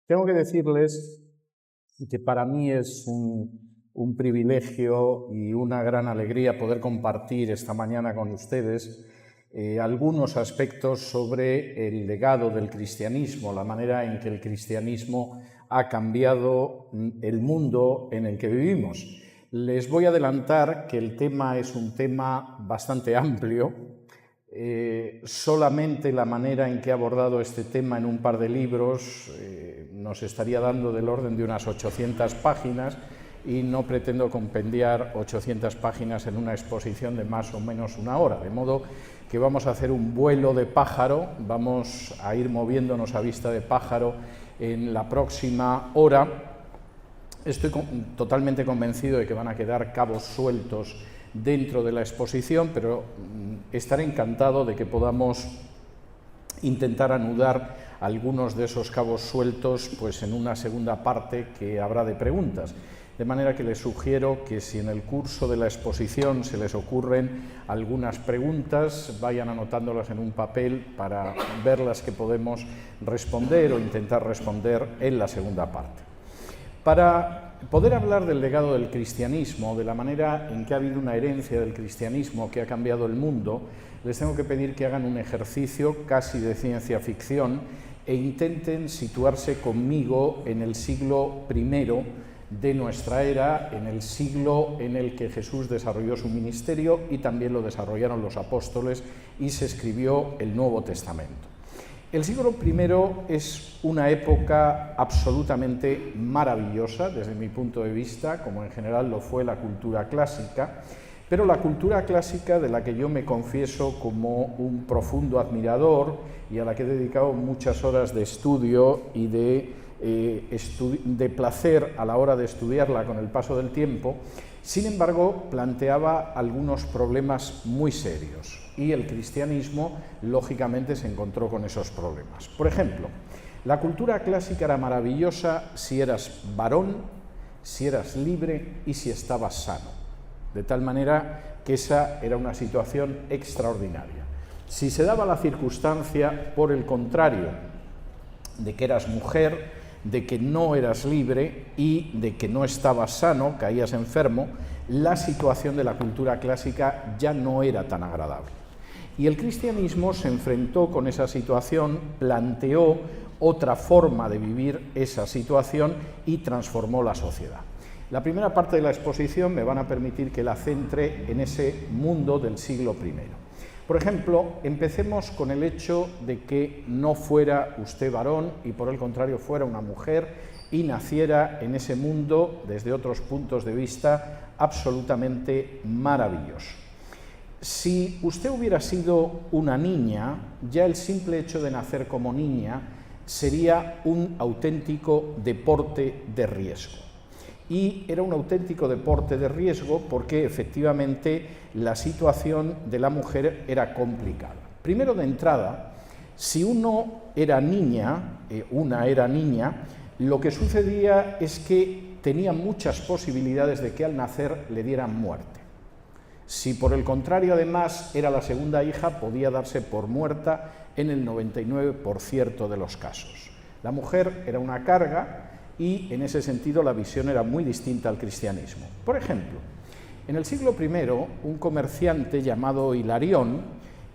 Tengo que decirles que para mí es un privilegio y una gran alegría poder compartir esta mañana con ustedes algunos aspectos sobre el legado del cristianismo, la manera en que el cristianismo ha cambiado el mundo en el que vivimos. Les voy a adelantar que el tema es un tema bastante amplio. Solamente la manera en que he abordado este tema en un par de libros nos estaría dando del orden de unas 800 páginas y no pretendo compendiar 800 páginas en una exposición de más o menos una hora, de modo que vamos a hacer un vuelo de pájaro, vamos a ir moviéndonos a vista de pájaro en la próxima hora. Estoy totalmente convencido de que van a quedar cabos sueltos dentro de la exposición, pero estaré encantado de que podamos intentar anudar algunos de esos cabos sueltos pues en una segunda parte que habrá de preguntas. De manera que les sugiero que si en el curso de la exposición se les ocurren algunas preguntas, vayan anotándolas en un papel para ver las que podemos responder o intentar responder en la segunda parte. Para poder hablar del legado del cristianismo, de la manera en que ha habido una herencia del cristianismo que ha cambiado el mundo, les tengo que pedir que hagan un ejercicio casi de ciencia ficción e intenten situarse conmigo en el siglo I de nuestra era, en el siglo en el que Jesús desarrolló su ministerio y también lo desarrollaron los apóstoles y se escribió el Nuevo Testamento. El siglo I es una época absolutamente maravillosa desde mi punto de vista, como en general lo fue la cultura clásica, pero la cultura clásica de la que yo me confieso como un profundo admirador y a la que he dedicado muchas horas de estudio y de placer a la hora de estudiarla con el paso del tiempo, sin embargo, planteaba algunos problemas muy serios y el cristianismo, lógicamente, se encontró con esos problemas. Por ejemplo, la cultura clásica era maravillosa si eras varón, si eras libre y si estabas sano, de tal manera que esa era una situación extraordinaria. Si se daba la circunstancia, por el contrario, de que eras mujer, de que no eras libre y de que no estabas sano, caías enfermo, la situación de la cultura clásica ya no era tan agradable. Y el cristianismo se enfrentó con esa situación, planteó otra forma de vivir esa situación y transformó la sociedad. La primera parte de la exposición me van a permitir que la centre en ese mundo del siglo I. Por ejemplo, empecemos con el hecho de que no fuera usted varón y por el contrario fuera una mujer y naciera en ese mundo desde otros puntos de vista absolutamente maravilloso. Si usted hubiera sido una niña, ya el simple hecho de nacer como niña sería un auténtico deporte de riesgo. Y era un auténtico deporte de riesgo porque efectivamente la situación de la mujer era complicada. Primero de entrada, si uno era niña, lo que sucedía es que tenía muchas posibilidades de que al nacer le dieran muerte. Si por el contrario además era la segunda hija, podía darse por muerta en el 99% de los casos. La mujer era una carga y en ese sentido la visión era muy distinta al cristianismo. Por ejemplo, en el siglo I, un comerciante llamado Hilarión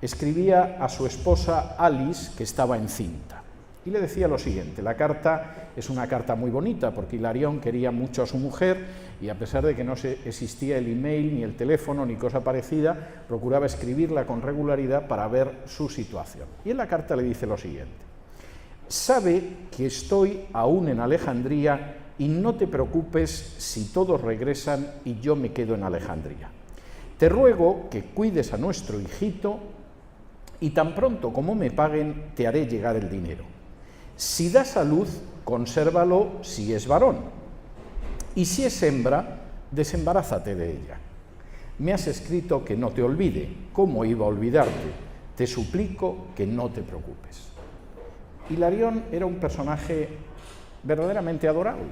escribía a su esposa Alice que estaba encinta y le decía lo siguiente. La carta es una carta muy bonita porque Hilarión quería mucho a su mujer y a pesar de que no existía el email, ni el teléfono, ni cosa parecida, procuraba escribirla con regularidad para ver su situación. Y en la carta le dice lo siguiente: sabe que estoy aún en Alejandría y no te preocupes si todos regresan y yo me quedo en Alejandría. Te ruego que cuides a nuestro hijito y tan pronto como me paguen te haré llegar el dinero. Si da salud, consérvalo si es varón, y si es hembra, desembarázate de ella. Me has escrito que no te olvide. ¿Cómo iba a olvidarte? Te suplico que no te preocupes. Hilarión era un personaje verdaderamente adorable.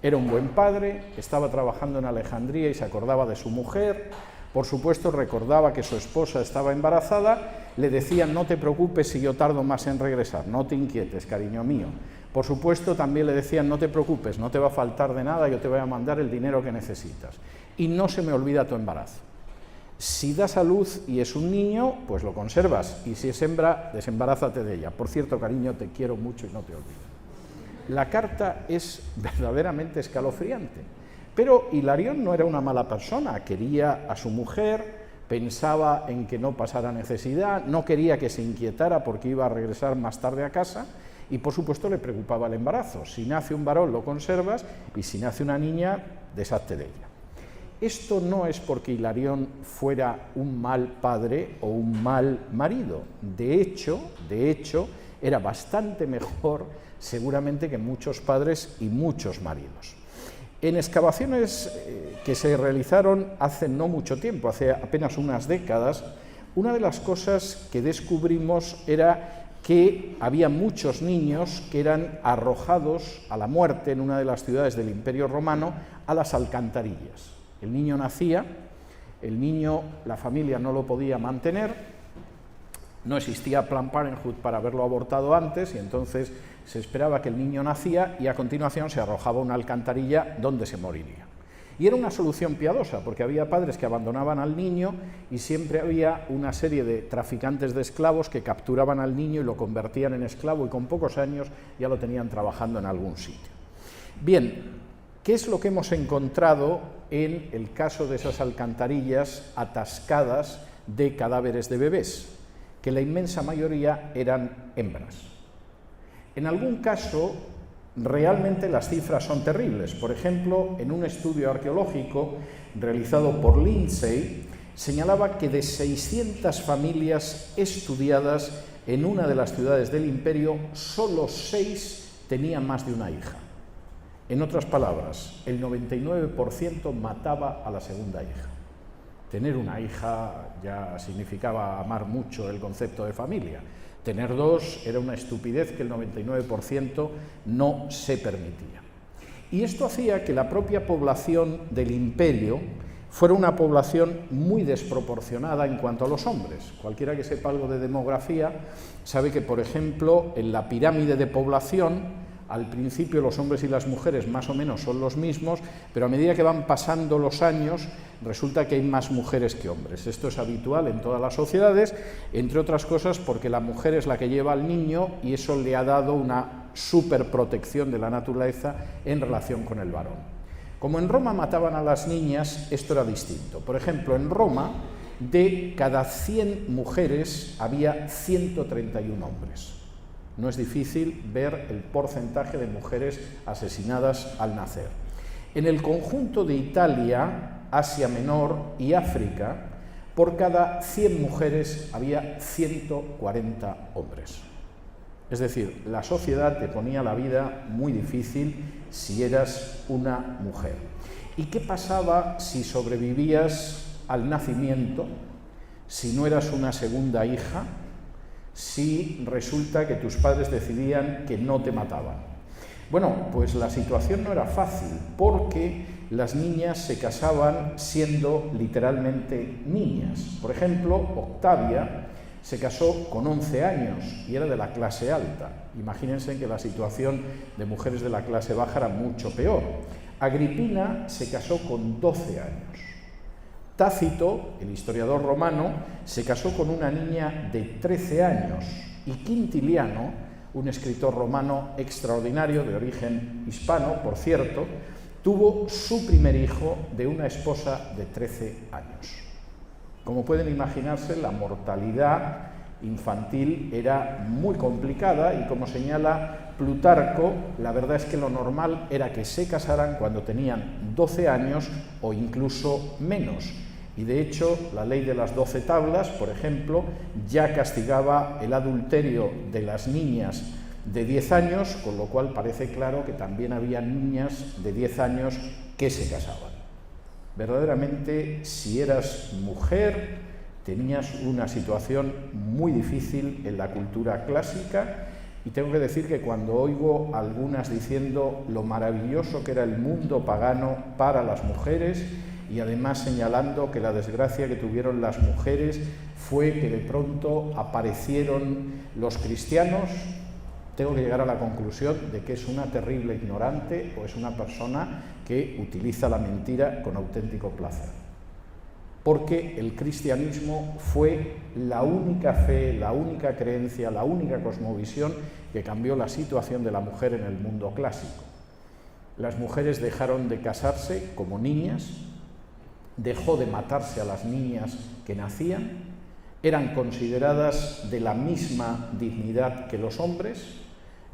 Era un buen padre, estaba trabajando en Alejandría y se acordaba de su mujer, por supuesto recordaba que su esposa estaba embarazada, le decían no te preocupes si yo tardo más en regresar, no te inquietes, cariño mío, Por supuesto, también le decían, no te preocupes, no te va a faltar de nada, yo te voy a mandar el dinero que necesitas. Y no se me olvida tu embarazo. Si das a luz y es un niño, pues lo conservas, y si es hembra, desembarázate de ella. Por cierto, cariño, te quiero mucho y no te olvido. La carta es verdaderamente escalofriante, pero Hilarión no era una mala persona, quería a su mujer, pensaba en que no pasara necesidad, no quería que se inquietara porque iba a regresar más tarde a casa, y por supuesto le preocupaba el embarazo. Si nace un varón lo conservas, y si nace una niña, deshazte de ella. Esto no es porque Hilarión fuera un mal padre o un mal marido. De hecho, era bastante mejor seguramente que muchos padres y muchos maridos. En excavaciones que se realizaron hace no mucho tiempo, hace apenas unas décadas, una de las cosas que descubrimos era que había muchos niños que eran arrojados a la muerte en una de las ciudades del Imperio Romano a las alcantarillas. El niño nacía, la familia no lo podía mantener, no existía Planned Parenthood para haberlo abortado antes, y entonces se esperaba que el niño nacía y a continuación se arrojaba a una alcantarilla donde se moriría. Y era una solución piadosa, porque había padres que abandonaban al niño y siempre había una serie de traficantes de esclavos que capturaban al niño y lo convertían en esclavo, y con pocos años ya lo tenían trabajando en algún sitio. Bien, ¿qué es lo que hemos encontrado en el caso de esas alcantarillas atascadas de cadáveres de bebés? Que la inmensa mayoría eran hembras. En algún caso, realmente las cifras son terribles. Por ejemplo, en un estudio arqueológico realizado por Lindsay, señalaba que de 600 familias estudiadas en una de las ciudades del imperio, solo 6 tenían más de una hija. En otras palabras, el 99% mataba a la segunda hija. Tener una hija ya significaba amar mucho el concepto de familia. Tener 2 era una estupidez que el 99% no se permitía. Y esto hacía que la propia población del imperio fuera una población muy desproporcionada en cuanto a los hombres. Cualquiera que sepa algo de demografía sabe que, por ejemplo, en la pirámide de población, al principio los hombres y las mujeres más o menos son los mismos, pero a medida que van pasando los años resulta que hay más mujeres que hombres. Esto es habitual en todas las sociedades, entre otras cosas porque la mujer es la que lleva al niño y eso le ha dado una superprotección de la naturaleza en relación con el varón. Como en Roma mataban a las niñas, esto era distinto. Por ejemplo, en Roma, de cada 100 mujeres había 131 hombres. No es difícil ver el porcentaje de mujeres asesinadas al nacer. En el conjunto de Italia, Asia Menor y África, por cada 100 mujeres había 140 hombres. Es decir, la sociedad te ponía la vida muy difícil si eras una mujer. ¿Y qué pasaba si sobrevivías al nacimiento, si no eras una segunda hija, si resulta que tus padres decidían que no te mataban? Bueno, pues la situación no era fácil, porque las niñas se casaban siendo literalmente niñas. Por ejemplo, Octavia se casó con 11 años y era de la clase alta. Imagínense que la situación de mujeres de la clase baja era mucho peor. Agripina se casó con 12 años. Tácito, el historiador romano, se casó con una niña de 13 años y Quintiliano, un escritor romano extraordinario de origen hispano, por cierto, tuvo su primer hijo de una esposa de 13 años. Como pueden imaginarse, la mortalidad infantil era muy complicada y, como señala Plutarco, la verdad es que lo normal era que se casaran cuando tenían 12 años o incluso menos. Y de hecho, la ley de las 12 tablas, por ejemplo, ya castigaba el adulterio de las niñas de 10 años, con lo cual parece claro que también había niñas de 10 años que se casaban. Verdaderamente, si eras mujer, tenías una situación muy difícil en la cultura clásica, y tengo que decir que cuando oigo a algunas diciendo lo maravilloso que era el mundo pagano para las mujeres, y además señalando que la desgracia que tuvieron las mujeres fue que de pronto aparecieron los cristianos, tengo que llegar a la conclusión de que es una terrible ignorante o es una persona que utiliza la mentira con auténtico placer. Porque el cristianismo fue la única fe, la única creencia, la única cosmovisión que cambió la situación de la mujer en el mundo clásico. Las mujeres dejaron de casarse como niñas, dejó de matarse a las niñas que nacían, eran consideradas de la misma dignidad que los hombres,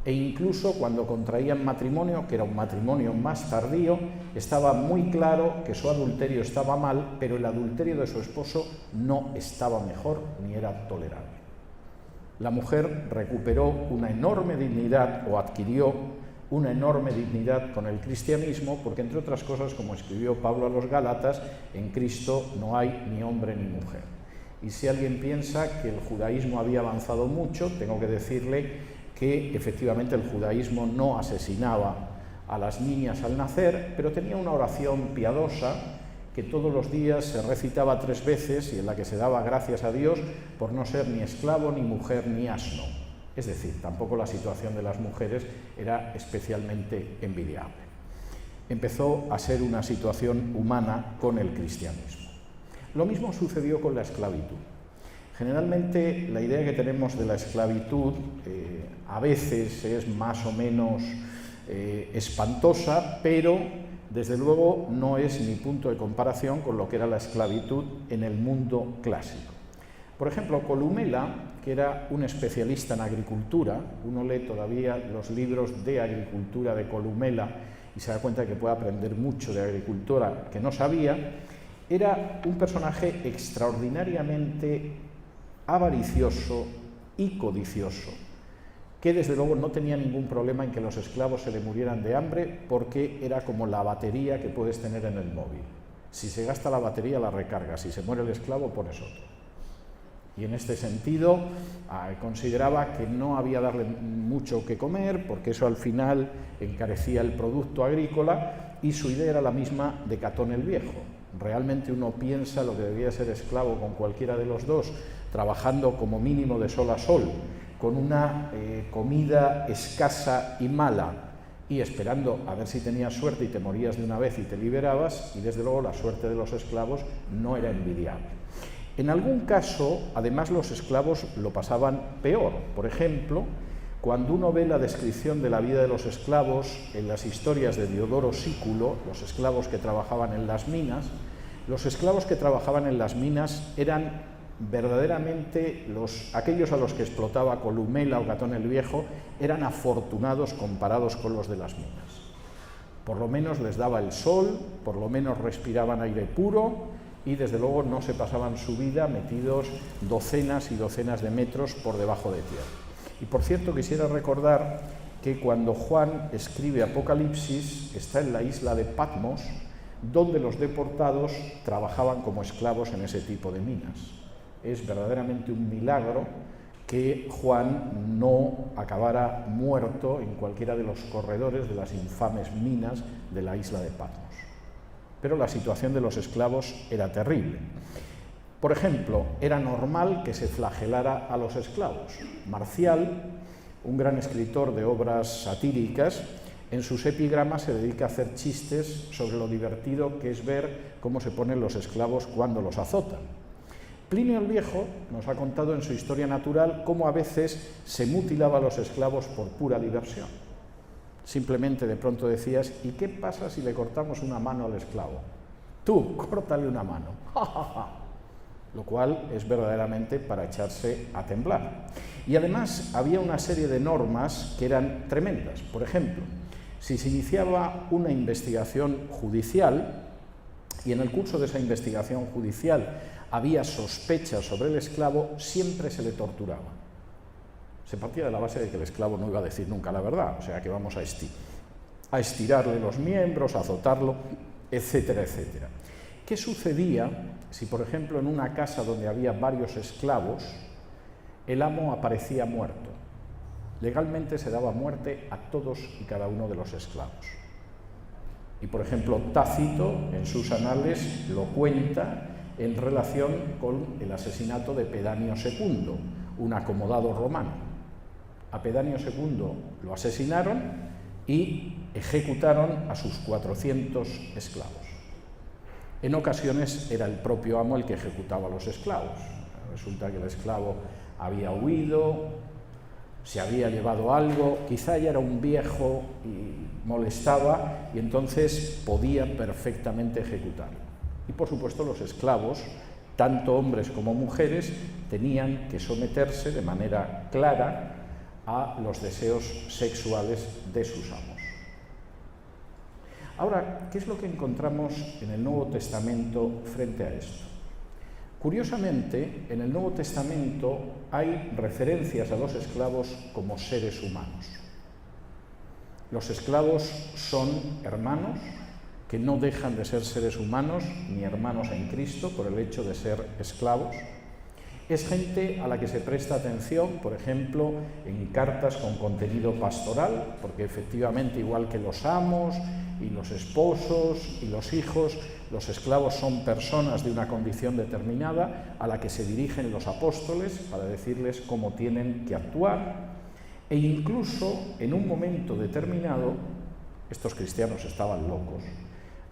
e incluso cuando contraían matrimonio, que era un matrimonio más tardío, estaba muy claro que su adulterio estaba mal, pero el adulterio de su esposo no estaba mejor ni era tolerable. La mujer recuperó una enorme dignidad o adquirió una enorme dignidad con el cristianismo, porque entre otras cosas, como escribió Pablo a los Gálatas, en Cristo no hay ni hombre ni mujer. Y si alguien piensa que el judaísmo había avanzado mucho, tengo que decirle que efectivamente el judaísmo no asesinaba a las niñas al nacer, pero tenía una oración piadosa que todos los días se recitaba 3 veces y en la que se daba gracias a Dios por no ser ni esclavo, ni mujer, ni asno. Es decir, tampoco la situación de las mujeres era especialmente envidiable. Empezó a ser una situación humana con el cristianismo. Lo mismo sucedió con la esclavitud. Generalmente la idea que tenemos de la esclavitud a veces es más o menos espantosa, pero desde luego no es ni punto de comparación con lo que era la esclavitud en el mundo clásico. Por ejemplo, Columela, que era un especialista en agricultura, uno lee todavía los libros de agricultura de Columela y se da cuenta que puede aprender mucho de agricultura que no sabía, era un personaje extraordinariamente avaricioso y codicioso, que desde luego no tenía ningún problema en que los esclavos se le murieran de hambre, porque era como la batería que puedes tener en el móvil. Si se gasta la batería, la recargas, si se muere el esclavo, pones otro. Y en este sentido consideraba que no había darle mucho que comer, porque eso al final encarecía el producto agrícola, y su idea era la misma de Catón el Viejo. Realmente uno piensa lo que debía ser esclavo con cualquiera de los dos, trabajando como mínimo de sol a sol, con una comida escasa y mala, y esperando a ver si tenías suerte y te morías de una vez y te liberabas, y desde luego la suerte de los esclavos no era envidiable. En algún caso, además, los esclavos lo pasaban peor. Por ejemplo, cuando uno ve la descripción de la vida de los esclavos en las historias de Diodoro Sículo, los esclavos que trabajaban en las minas, los esclavos que trabajaban en las minas eran verdaderamente aquellos a los que explotaba Columela o Catón el Viejo, eran afortunados comparados con los de las minas. Por lo menos les daba el sol, por lo menos respiraban aire puro y desde luego no se pasaban su vida metidos docenas y docenas de metros por debajo de tierra. Y por cierto, quisiera recordar que cuando Juan escribe Apocalipsis está en la isla de Patmos, donde los deportados trabajaban como esclavos en ese tipo de minas. Es verdaderamente un milagro que Juan no acabara muerto en cualquiera de los corredores de las infames minas de la isla de Patmos. Pero la situación de los esclavos era terrible. Por ejemplo, era normal que se flagelara a los esclavos. Marcial, un gran escritor de obras satíricas, en sus epigramas se dedica a hacer chistes sobre lo divertido que es ver cómo se ponen los esclavos cuando los azotan. Plinio el Viejo nos ha contado en su Historia Natural cómo a veces se mutilaba a los esclavos por pura diversión. Simplemente de pronto decías, ¿y qué pasa si le cortamos una mano al esclavo? Tú, córtale una mano. Lo cual es verdaderamente para echarse a temblar. Y además había una serie de normas que eran tremendas. Por ejemplo, si se iniciaba una investigación judicial y en el curso de esa investigación judicial había sospechas sobre el esclavo, siempre se le torturaba. Se partía de la base de que el esclavo no iba a decir nunca la verdad, o sea que vamos a estirarle los miembros, a azotarlo, etcétera, etcétera. ¿Qué sucedía si, por ejemplo, en una casa donde había varios esclavos, el amo aparecía muerto? Legalmente se daba muerte a todos y cada uno de los esclavos. Y, por ejemplo, Tácito, en sus anales, lo cuenta en relación con el asesinato de Pedanio II, un acomodado romano. A Pedáneo II lo asesinaron y ejecutaron a sus 400 esclavos. En ocasiones era el propio amo el que ejecutaba a los esclavos. Resulta que el esclavo había huido, se había llevado algo, quizá ya era un viejo y molestaba, y entonces podía perfectamente ejecutarlo. Y por supuesto los esclavos, tanto hombres como mujeres, tenían que someterse de manera clara a los deseos sexuales de sus amos. Ahora, ¿qué es lo que encontramos en el Nuevo Testamento frente a esto? Curiosamente, en el Nuevo Testamento hay referencias a los esclavos como seres humanos. Los esclavos son hermanos que no dejan de ser seres humanos ni hermanos en Cristo por el hecho de ser esclavos. Es gente a la que se presta atención, por ejemplo, en cartas con contenido pastoral, porque efectivamente, igual que los amos y los esposos y los hijos, los esclavos son personas de una condición determinada a la que se dirigen los apóstoles para decirles cómo tienen que actuar, e incluso en un momento determinado, estos cristianos estaban locos.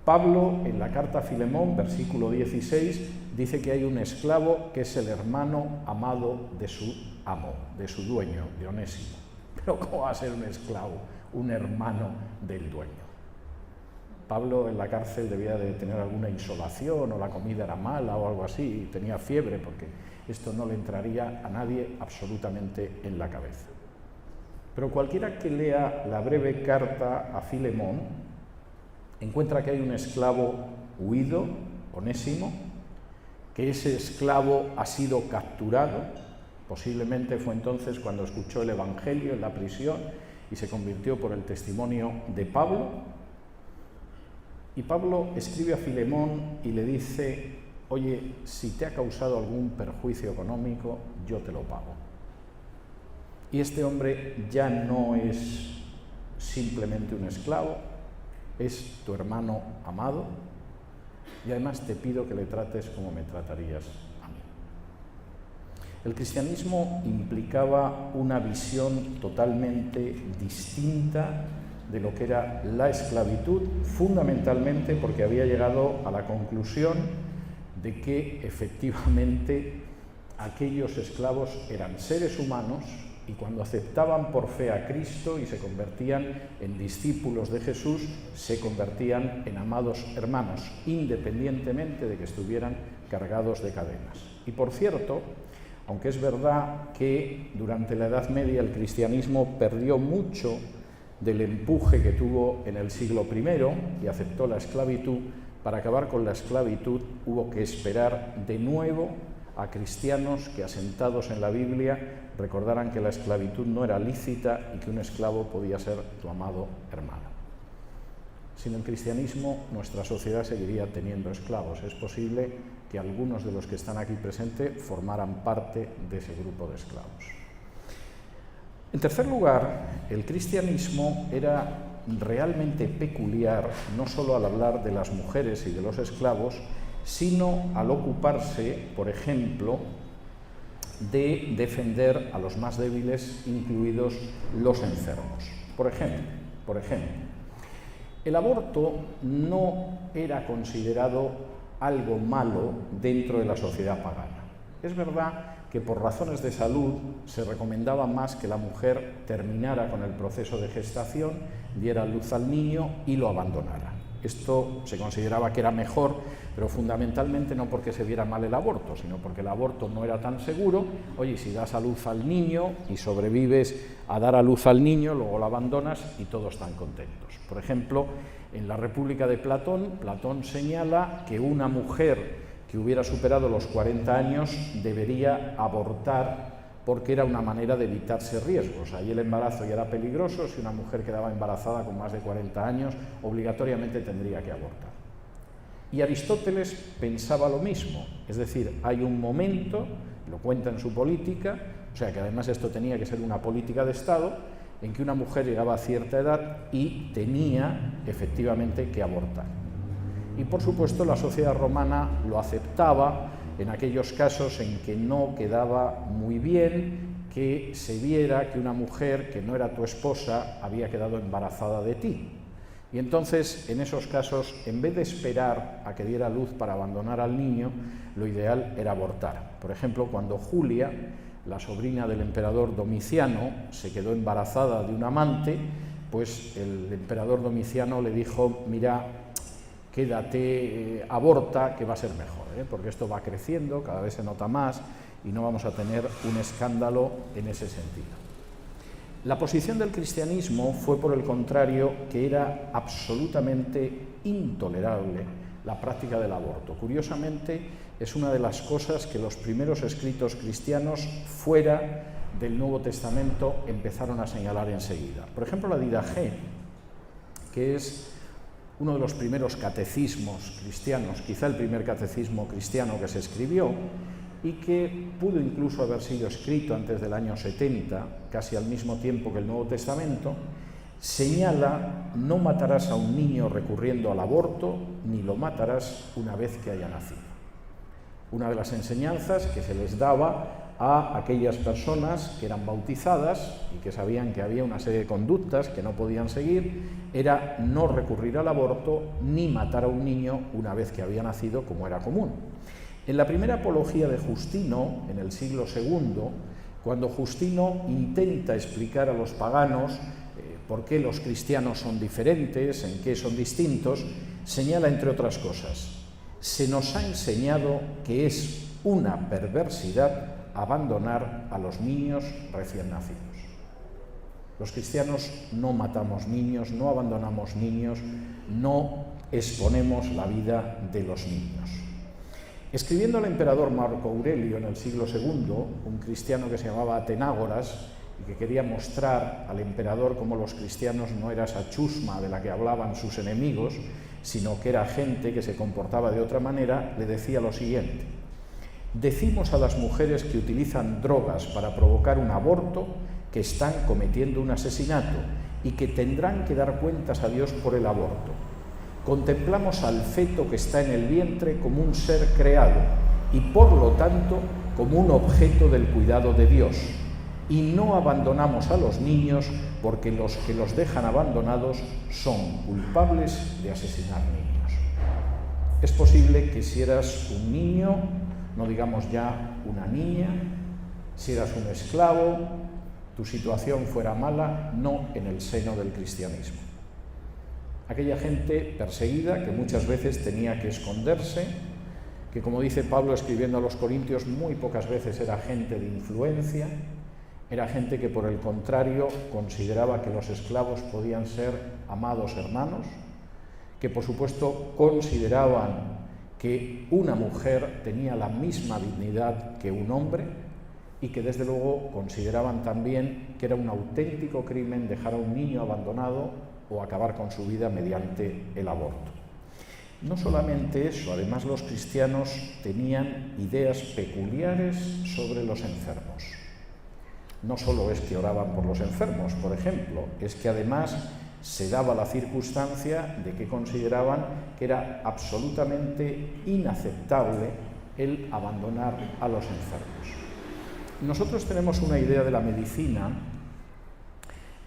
Pablo, en la carta a Filemón, versículo 16, dice que hay un esclavo que es el hermano amado de su amo, de su dueño, de Onésimo. Pero ¿cómo va a ser un esclavo, un hermano del dueño? Pablo en la cárcel debía de tener alguna insolación, o la comida era mala o algo así, y tenía fiebre, porque esto no le entraría a nadie absolutamente en la cabeza. Pero cualquiera que lea la breve carta a Filemón encuentra que hay un esclavo huido, Onésimo, que ese esclavo ha sido capturado, posiblemente fue entonces cuando escuchó el Evangelio en la prisión y se convirtió por el testimonio de Pablo. Y Pablo escribe a Filemón y le dice: oye, si te ha causado algún perjuicio económico, yo te lo pago. Y este hombre ya no es simplemente un esclavo, es tu hermano amado, y además te pido que le trates como me tratarías a mí. El cristianismo implicaba una visión totalmente distinta de lo que era la esclavitud, fundamentalmente porque había llegado a la conclusión de que efectivamente aquellos esclavos eran seres humanos, y cuando aceptaban por fe a Cristo y se convertían en discípulos de Jesús, se convertían en amados hermanos, independientemente de que estuvieran cargados de cadenas. Y por cierto, aunque es verdad que durante la Edad Media el cristianismo perdió mucho del empuje que tuvo en el siglo I y aceptó la esclavitud, para acabar con la esclavitud hubo que esperar de nuevo a cristianos que, asentados en la Biblia, recordaran que la esclavitud no era lícita y que un esclavo podía ser tu amado hermano. Sin el cristianismo, nuestra sociedad seguiría teniendo esclavos. Es posible que algunos de los que están aquí presentes formaran parte de ese grupo de esclavos. En tercer lugar, el cristianismo era realmente peculiar, no solo al hablar de las mujeres y de los esclavos, sino al ocuparse, por ejemplo, de defender a los más débiles, incluidos los enfermos. Por ejemplo, el aborto no era considerado algo malo dentro de la sociedad pagana. Es verdad que por razones de salud se recomendaba más que la mujer terminara con el proceso de gestación, diera luz al niño y lo abandonara. Esto se consideraba que era mejor, pero fundamentalmente no porque se viera mal el aborto, sino porque el aborto no era tan seguro. Oye, si das a luz al niño y sobrevives a dar a luz al niño, luego lo abandonas y todos están contentos. Por ejemplo, en la República de Platón, Platón señala que una mujer que hubiera superado los 40 años debería abortar, porque era una manera de evitarse riesgos. Ahí el embarazo ya era peligroso, si una mujer quedaba embarazada con más de 40 años, obligatoriamente tendría que abortar. Y Aristóteles pensaba lo mismo, es decir, hay un momento, lo cuenta en su Política, o sea que además esto tenía que ser una política de Estado, en que una mujer llegaba a cierta edad y tenía efectivamente que abortar. Y por supuesto la sociedad romana lo aceptaba en aquellos casos en que no quedaba muy bien que se viera que una mujer que no era tu esposa había quedado embarazada de ti. Y entonces, en esos casos, en vez de esperar a que diera luz para abandonar al niño, lo ideal era abortar. Por ejemplo, cuando Julia, la sobrina del emperador Domiciano, se quedó embarazada de un amante, pues el emperador Domiciano le dijo: mira, quédate, aborta, que va a ser mejor, porque esto va creciendo, cada vez se nota más y no vamos a tener un escándalo en ese sentido. La posición del cristianismo fue, por el contrario, que era absolutamente intolerable la práctica del aborto. Curiosamente, es una de las cosas que los primeros escritos cristianos fuera del Nuevo Testamento empezaron a señalar enseguida. Por ejemplo, la Didaché, que es uno de los primeros catecismos cristianos, quizá el primer catecismo cristiano que se escribió, y que pudo incluso haber sido escrito antes del año 70, casi al mismo tiempo que el Nuevo Testamento, señala: no matarás a un niño recurriendo al aborto, ni lo matarás una vez que haya nacido. Una de las enseñanzas que se les daba a aquellas personas que eran bautizadas y que sabían que había una serie de conductas que no podían seguir era no recurrir al aborto ni matar a un niño una vez que había nacido, como era común. En la primera apología de Justino, en el siglo II, cuando Justino intenta explicar a los paganos por qué los cristianos son diferentes, en qué son distintos, señala, entre otras cosas: se nos ha enseñado que es una perversidad abandonar a los niños recién nacidos. Los cristianos no matamos niños, no abandonamos niños, no exponemos la vida de los niños. Escribiendo al emperador Marco Aurelio en el siglo II, un cristiano que se llamaba Atenágoras y que quería mostrar al emperador cómo los cristianos no era esa chusma de la que hablaban sus enemigos, sino que era gente que se comportaba de otra manera, le decía lo siguiente: decimos a las mujeres que utilizan drogas para provocar un aborto que están cometiendo un asesinato y que tendrán que dar cuentas a Dios por el aborto. Contemplamos al feto que está en el vientre como un ser creado y, por lo tanto, como un objeto del cuidado de Dios, y no abandonamos a los niños porque los que los dejan abandonados son culpables de asesinar niños. Es posible que si eras un niño, no digamos ya una niña, si eras un esclavo, tu situación fuera mala, no en el seno del cristianismo. Aquella gente perseguida que muchas veces tenía que esconderse, que, como dice Pablo escribiendo a los Corintios, muy pocas veces era gente de influencia, era gente que, por el contrario, consideraba que los esclavos podían ser amados hermanos, que, por supuesto, consideraban que una mujer tenía la misma dignidad que un hombre y que, desde luego, consideraban también que era un auténtico crimen dejar a un niño abandonado o acabar con su vida mediante el aborto. No solamente eso, además los cristianos tenían ideas peculiares sobre los enfermos. No solo es que oraban por los enfermos, por ejemplo, es que además se daba la circunstancia de que consideraban que era absolutamente inaceptable el abandonar a los enfermos. Nosotros tenemos una idea de la medicina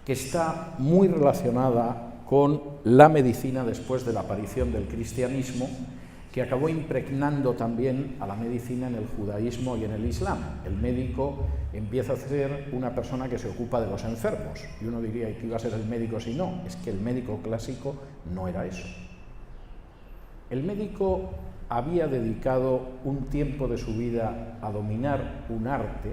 que está muy relacionada con la medicina después de la aparición del cristianismo, que acabó impregnando también a la medicina en el judaísmo y en el islam. El médico empieza a ser una persona que se ocupa de los enfermos, y uno diría: ¿y qué iba a ser el médico si no? Es que el médico clásico no era eso. El médico había dedicado un tiempo de su vida a dominar un arte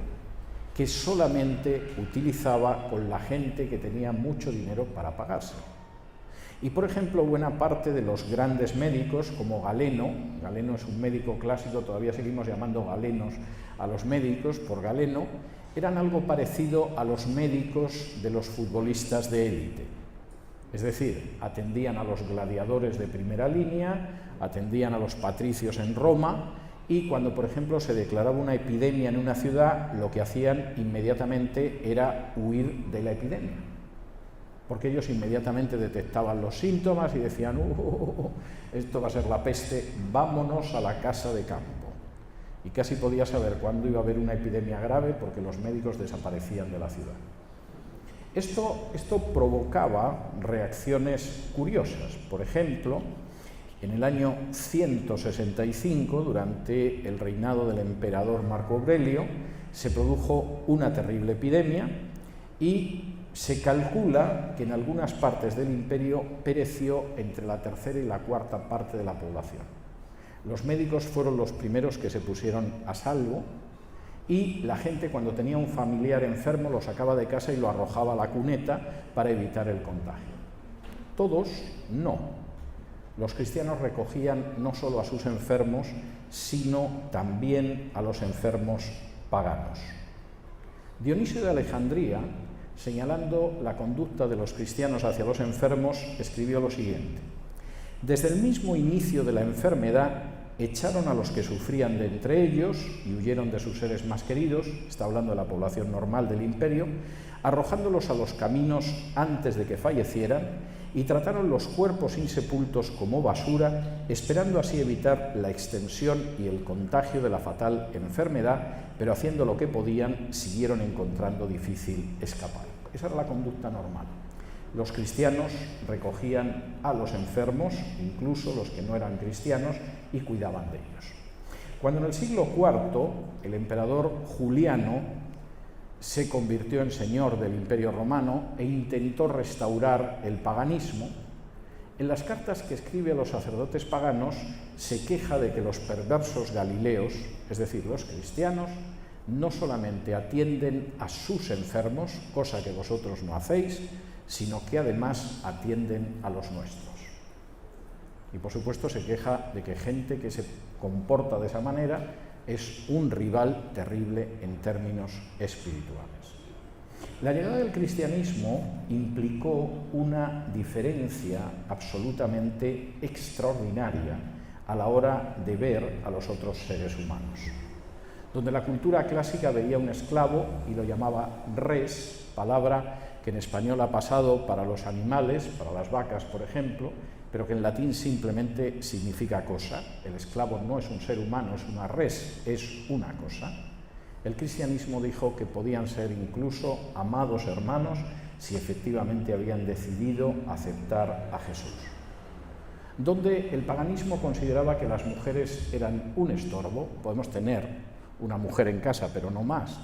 que solamente utilizaba con la gente que tenía mucho dinero para pagarse. Y, por ejemplo, buena parte de los grandes médicos, como Galeno es un médico clásico, todavía seguimos llamando galenos a los médicos por Galeno, eran algo parecido a los médicos de los futbolistas de élite. Es decir, atendían a los gladiadores de primera línea, atendían a los patricios en Roma, y cuando, por ejemplo, se declaraba una epidemia en una ciudad, lo que hacían inmediatamente era huir de la epidemia, porque ellos inmediatamente detectaban los síntomas y decían: esto va a ser la peste, vámonos a la casa de campo. y casi podía saber cuándo iba a haber una epidemia grave porque los médicos desaparecían de la ciudad. Esto provocaba reacciones curiosas. Por ejemplo, en el año 165, durante el reinado del emperador Marco Aurelio, se produjo una terrible epidemia y se calcula que en algunas partes del imperio pereció entre la tercera y la cuarta parte de la población. Los médicos fueron los primeros que se pusieron a salvo y la gente, cuando tenía un familiar enfermo, lo sacaba de casa y lo arrojaba a la cuneta para evitar el contagio. Todos no. Los cristianos recogían no solo a sus enfermos, sino también a los enfermos paganos. Dionisio de Alejandría, señalando la conducta de los cristianos hacia los enfermos, escribió lo siguiente: desde el mismo inicio de la enfermedad, echaron a los que sufrían de entre ellos y huyeron de sus seres más queridos, está hablando de la población normal del imperio, arrojándolos a los caminos antes de que fallecieran, y trataron los cuerpos insepultos como basura, esperando así evitar la extensión y el contagio de la fatal enfermedad, pero haciendo lo que podían, siguieron encontrando difícil escapar. Esa era la conducta normal. Los cristianos recogían a los enfermos, incluso los que no eran cristianos, y cuidaban de ellos. Cuando en el siglo IV el emperador Juliano se convirtió en señor del Imperio Romano e intentó restaurar el paganismo, en las cartas que escribe a los sacerdotes paganos se queja de que los perversos galileos, es decir, los cristianos, no solamente atienden a sus enfermos, cosa que vosotros no hacéis, sino que además atienden a los nuestros. Y por supuesto se queja de que gente que se comporta de esa manera es un rival terrible en términos espirituales. La llegada del cristianismo implicó una diferencia absolutamente extraordinaria a la hora de ver a los otros seres humanos. Donde la cultura clásica veía un esclavo y lo llamaba res, palabra que en español ha pasado para los animales, para las vacas, por ejemplo, pero que en latín simplemente significa cosa. El esclavo no es un ser humano, es una res, es una cosa. El cristianismo dijo que podían ser incluso amados hermanos si efectivamente habían decidido aceptar a Jesús. Donde el paganismo consideraba que las mujeres eran un estorbo, podemos tener una mujer en casa, pero no más,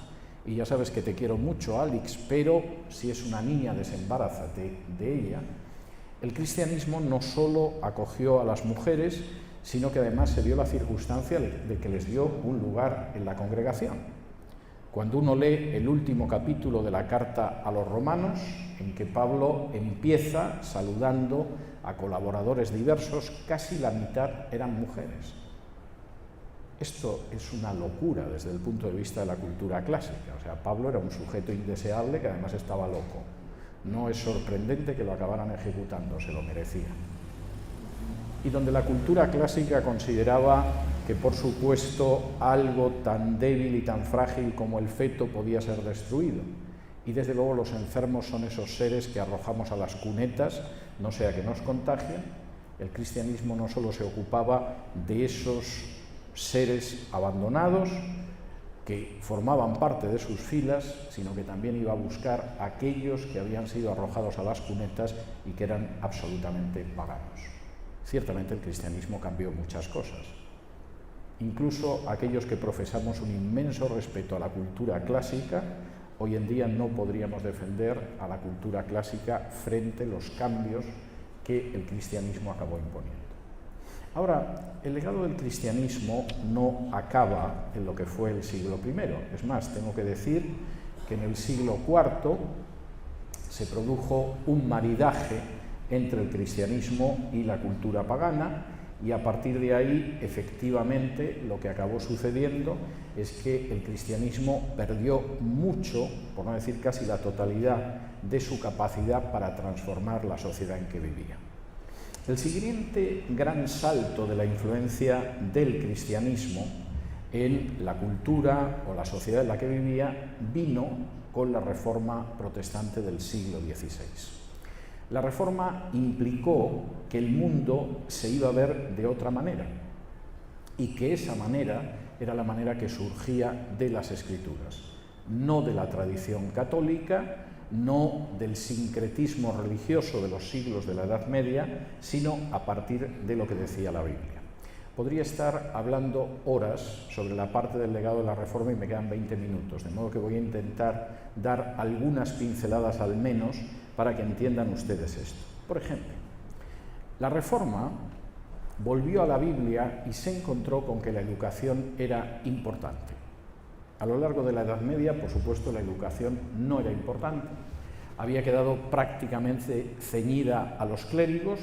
y ya sabes que te quiero mucho, Alex, pero si es una niña, desembarázate de ella. El cristianismo no solo acogió a las mujeres, sino que además se dio la circunstancia de que les dio un lugar en la congregación. Cuando uno lee el último capítulo de la carta a los romanos, en que Pablo empieza saludando a colaboradores diversos, casi la mitad eran mujeres. Esto es una locura desde el punto de vista de la cultura clásica. O sea, Pablo era un sujeto indeseable que además estaba loco. No es sorprendente que lo acabaran ejecutando, se lo merecía. Y donde la cultura clásica consideraba que, por supuesto, algo tan débil y tan frágil como el feto podía ser destruido. Y desde luego los enfermos son esos seres que arrojamos a las cunetas, no sea que nos contagien. El cristianismo no solo se ocupaba de esos seres abandonados, que formaban parte de sus filas, sino que también iba a buscar a aquellos que habían sido arrojados a las cunetas y que eran absolutamente paganos. Ciertamente el cristianismo cambió muchas cosas. Incluso aquellos que profesamos un inmenso respeto a la cultura clásica, hoy en día no podríamos defender a la cultura clásica frente a los cambios que el cristianismo acabó imponiendo. Ahora, el legado del cristianismo no acaba en lo que fue el siglo I. Es más, tengo que decir que en el siglo IV se produjo un maridaje entre el cristianismo y la cultura pagana, y a partir de ahí, efectivamente, lo que acabó sucediendo es que el cristianismo perdió mucho, por no decir casi la totalidad, de su capacidad para transformar la sociedad en que vivía. El siguiente gran salto de la influencia del cristianismo en la cultura o la sociedad en la que vivía vino con la Reforma protestante del siglo XVI. La Reforma implicó que el mundo se iba a ver de otra manera y que esa manera era la manera que surgía de las Escrituras, no de la tradición católica, no del sincretismo religioso de los siglos de la Edad Media, sino a partir de lo que decía la Biblia. Podría estar hablando horas sobre la parte del legado de la Reforma y me quedan 20 minutos, de modo que voy a intentar dar algunas pinceladas al menos para que entiendan ustedes esto. Por ejemplo, la Reforma volvió a la Biblia y se encontró con que la educación era importante. A lo largo de la Edad Media, por supuesto, la educación no era importante. Había quedado prácticamente ceñida a los clérigos.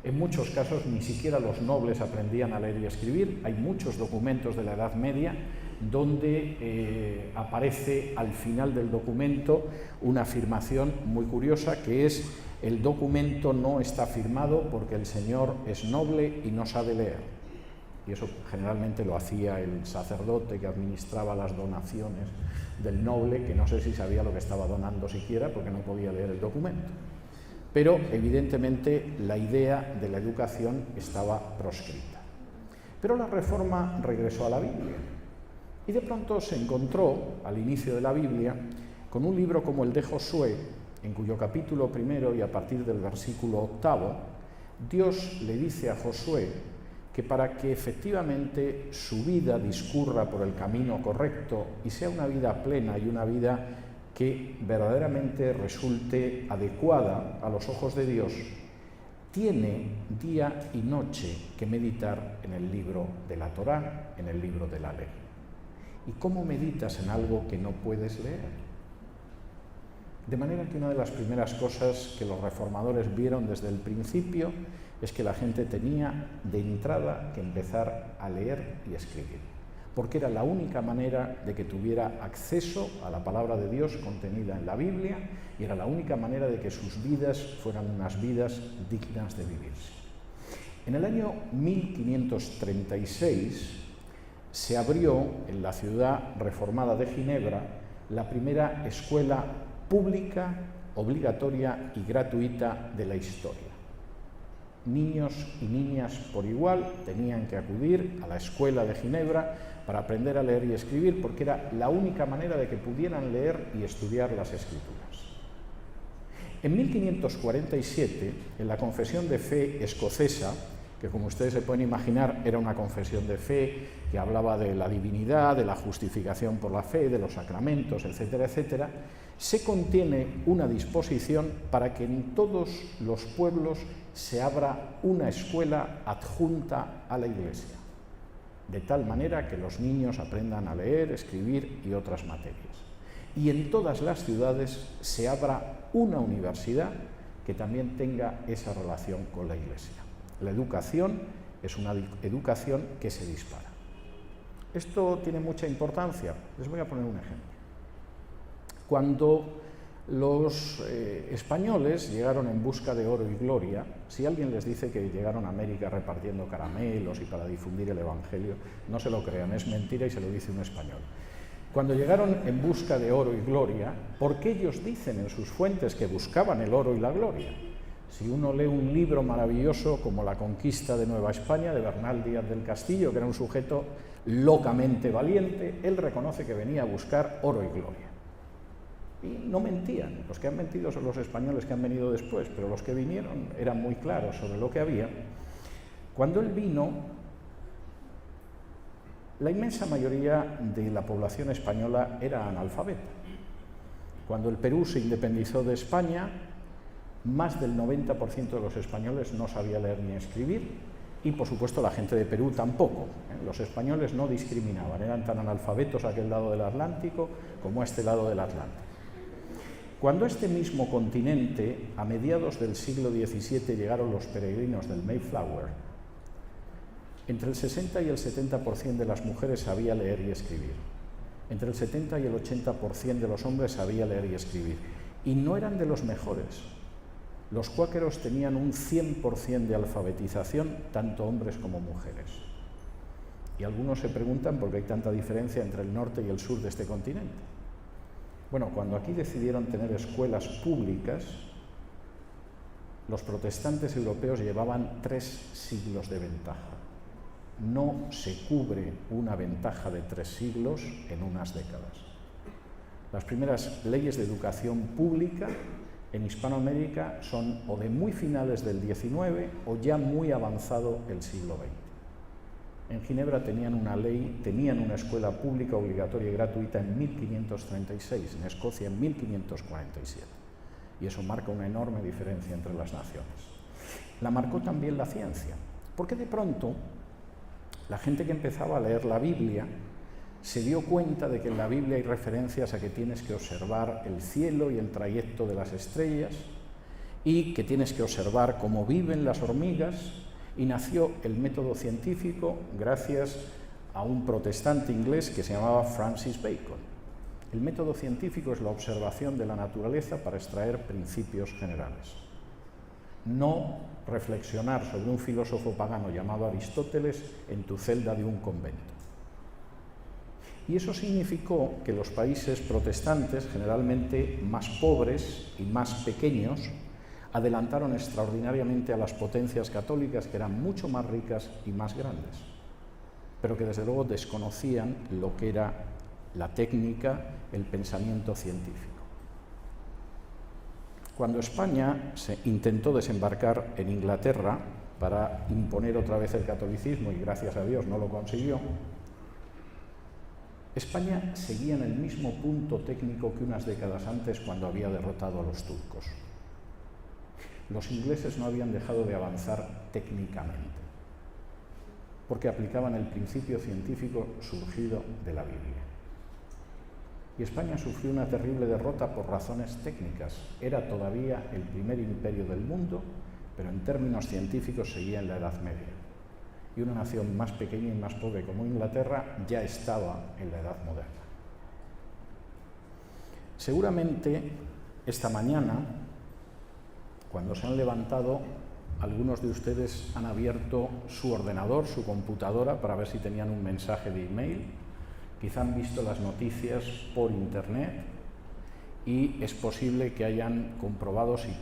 En muchos casos ni siquiera los nobles aprendían a leer y escribir. Hay muchos documentos de la Edad Media donde aparece al final del documento una afirmación muy curiosa, que es: el documento no está firmado porque el señor es noble y no sabe leer. Y eso generalmente lo hacía el sacerdote que administraba las donaciones del noble, que no sé si sabía lo que estaba donando siquiera porque no podía leer el documento. Pero evidentemente la idea de la educación estaba proscrita. Pero la Reforma regresó a la Biblia y de pronto se encontró al inicio de la Biblia con un libro como el de Josué, en cuyo capítulo primero y a partir del versículo 8, Dios le dice a Josué que para que efectivamente su vida discurra por el camino correcto y sea una vida plena y una vida que verdaderamente resulte adecuada a los ojos de Dios, tiene día y noche que meditar en el libro de la Torá, en el libro de la ley. ¿Y cómo meditas en algo que no puedes leer? De manera que una de las primeras cosas que los reformadores vieron desde el principio es que la gente tenía de entrada que empezar a leer y escribir, porque era la única manera de que tuviera acceso a la palabra de Dios contenida en la Biblia y era la única manera de que sus vidas fueran unas vidas dignas de vivirse. En el año 1536 se abrió en la ciudad reformada de Ginebra la primera escuela pública, obligatoria y gratuita de la historia. Niños y niñas por igual tenían que acudir a la escuela de Ginebra para aprender a leer y escribir, porque era la única manera de que pudieran leer y estudiar las Escrituras. En 1547, en la Confesión de Fe escocesa, que como ustedes se pueden imaginar era una confesión de fe que hablaba de la divinidad, de la justificación por la fe, de los sacramentos, etcétera, etcétera, se contiene una disposición para que en todos los pueblos se abra una escuela adjunta a la Iglesia, de tal manera que los niños aprendan a leer, escribir y otras materias. Y en todas las ciudades se abra una universidad que también tenga esa relación con la Iglesia. La educación es una educación que se dispara. Esto tiene mucha importancia. Les voy a poner un ejemplo. Cuando los españoles llegaron en busca de oro y gloria, si alguien les dice que llegaron a América repartiendo caramelos y para difundir el Evangelio, no se lo crean, es mentira y se lo dice un español. Cuando llegaron en busca de oro y gloria, ¿por qué ellos dicen en sus fuentes que buscaban el oro y la gloria? Si uno lee un libro maravilloso como La conquista de Nueva España, de Bernal Díaz del Castillo, que era un sujeto locamente valiente, él reconoce que venía a buscar oro y gloria. Y no mentían. Los que han mentido son los españoles que han venido después, pero los que vinieron eran muy claros sobre lo que había. Cuando él vino, la inmensa mayoría de la población española era analfabeta. Cuando el Perú se independizó de España, más del 90% de los españoles no sabía leer ni escribir y, por supuesto, la gente de Perú tampoco. Los españoles no discriminaban, eran tan analfabetos a aquel lado del Atlántico como a este lado del Atlántico. Cuando a este mismo continente, a mediados del siglo XVII, llegaron los peregrinos del Mayflower, entre el 60 y el 70% de las mujeres sabía leer y escribir. Entre el 70 y el 80% de los hombres sabía leer y escribir. Y no eran de los mejores. Los cuáqueros tenían un 100% de alfabetización, tanto hombres como mujeres. Y algunos se preguntan por qué hay tanta diferencia entre el norte y el sur de este continente. Bueno, cuando aquí decidieron tener escuelas públicas, los protestantes europeos llevaban 3 siglos de ventaja. no se cubre una ventaja de 3 siglos en unas décadas. Las primeras leyes de educación pública en Hispanoamérica son o de muy finales del XIX o ya muy avanzado el siglo XX. En Ginebra tenían una escuela pública obligatoria y gratuita en 1536, en Escocia en 1547. Y eso marca una enorme diferencia entre las naciones. La marcó también la ciencia, porque de pronto la gente que empezaba a leer la Biblia se dio cuenta de que en la Biblia hay referencias a que tienes que observar el cielo y el trayecto de las estrellas y que tienes que observar cómo viven las hormigas, y nació el método científico gracias a un protestante inglés que se llamaba Francis Bacon. El método científico es la observación de la naturaleza para extraer principios generales. No reflexionar sobre un filósofo pagano llamado Aristóteles en tu celda de un convento. Y eso significó que los países protestantes, generalmente más pobres y más pequeños, adelantaron extraordinariamente a las potencias católicas, que eran mucho más ricas y más grandes, pero que desde luego desconocían lo que era la técnica, el pensamiento científico. Cuando España se intentó desembarcar en Inglaterra para imponer otra vez el catolicismo, y gracias a Dios no lo consiguió, España seguía en el mismo punto técnico que unas décadas antes, cuando había derrotado a los turcos. Los ingleses no habían dejado de avanzar técnicamente, porque aplicaban el principio científico surgido de la Biblia. Y España sufrió una terrible derrota por razones técnicas. Era todavía el primer imperio del mundo, pero en términos científicos seguía en la Edad Media. Y una nación más pequeña y más pobre como Inglaterra ya estaba en la Edad Moderna. Seguramente esta mañana, cuando se han levantado, algunos de ustedes han abierto su ordenador, su computadora, para ver si tenían un mensaje de email. Quizá han visto las noticias por internet y es posible que hayan comprobado si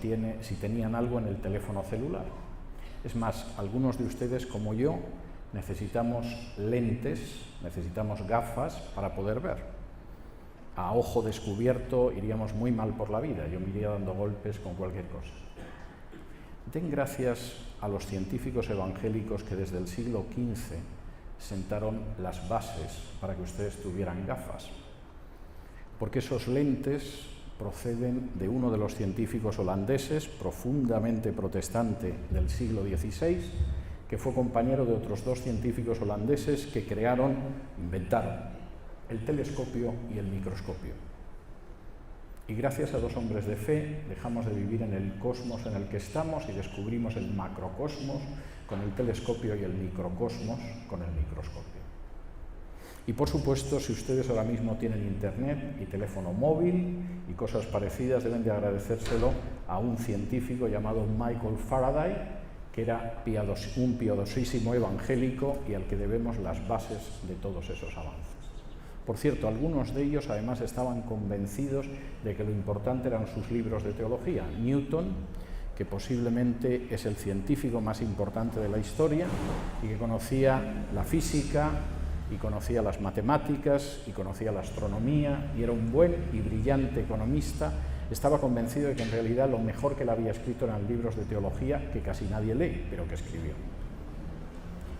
tenían algo en el teléfono celular. Es más, algunos de ustedes, como yo, necesitamos lentes, necesitamos gafas para poder ver. A ojo descubierto iríamos muy mal por la vida, yo me iría dando golpes con cualquier cosa. Den gracias a los científicos evangélicos que desde el siglo XV sentaron las bases para que ustedes tuvieran gafas, porque esos lentes proceden de uno de los científicos holandeses, profundamente protestante del siglo XVI, que fue compañero de otros 2 científicos holandeses que inventaron el telescopio y el microscopio. Y gracias a 2 hombres de fe dejamos de vivir en el cosmos en el que estamos y descubrimos el macrocosmos con el telescopio y el microcosmos con el microscopio. Y por supuesto, si ustedes ahora mismo tienen internet y teléfono móvil y cosas parecidas, deben de agradecérselo a un científico llamado Michael Faraday, que era un piadosísimo evangélico y al que debemos las bases de todos esos avances. Por cierto, algunos de ellos además estaban convencidos de que lo importante eran sus libros de teología. Newton, que posiblemente es el científico más importante de la historia y que conocía la física y conocía las matemáticas y conocía la astronomía y era un buen y brillante economista, estaba convencido de que en realidad lo mejor que él había escrito eran libros de teología que casi nadie lee, pero que escribió.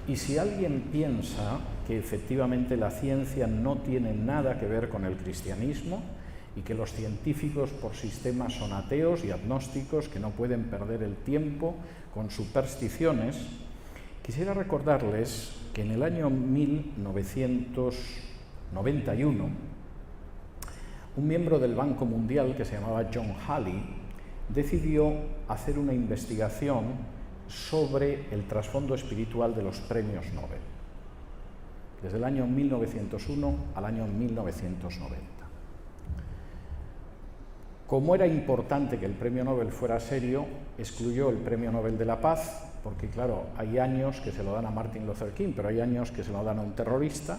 Y si alguien piensa que efectivamente la ciencia no tiene nada que ver con el cristianismo y que los científicos por sistema son ateos y agnósticos que no pueden perder el tiempo con supersticiones, quisiera recordarles que en el año 1991 un miembro del Banco Mundial que se llamaba John Halley decidió hacer una investigación sobre el trasfondo espiritual de los premios Nobel, desde el año 1901 al año 1990. Como era importante que el premio Nobel fuera serio, excluyó el premio Nobel de la Paz, porque claro, hay años que se lo dan a Martin Luther King, pero hay años que se lo dan a un terrorista,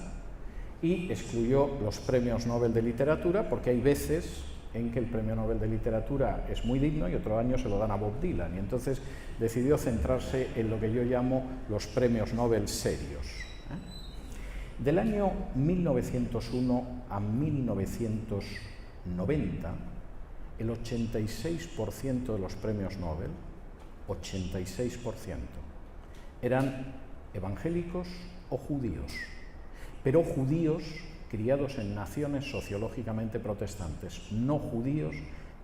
y excluyó los premios Nobel de literatura, porque hay veces en que el premio Nobel de literatura es muy digno y otro año se lo dan a Bob Dylan, y entonces decidió centrarse en lo que yo llamo los premios Nobel serios. Del año 1901 a 1990, el 86% de los premios Nobel, 86%, eran evangélicos o judíos, pero judíos criados en naciones sociológicamente protestantes, no judíos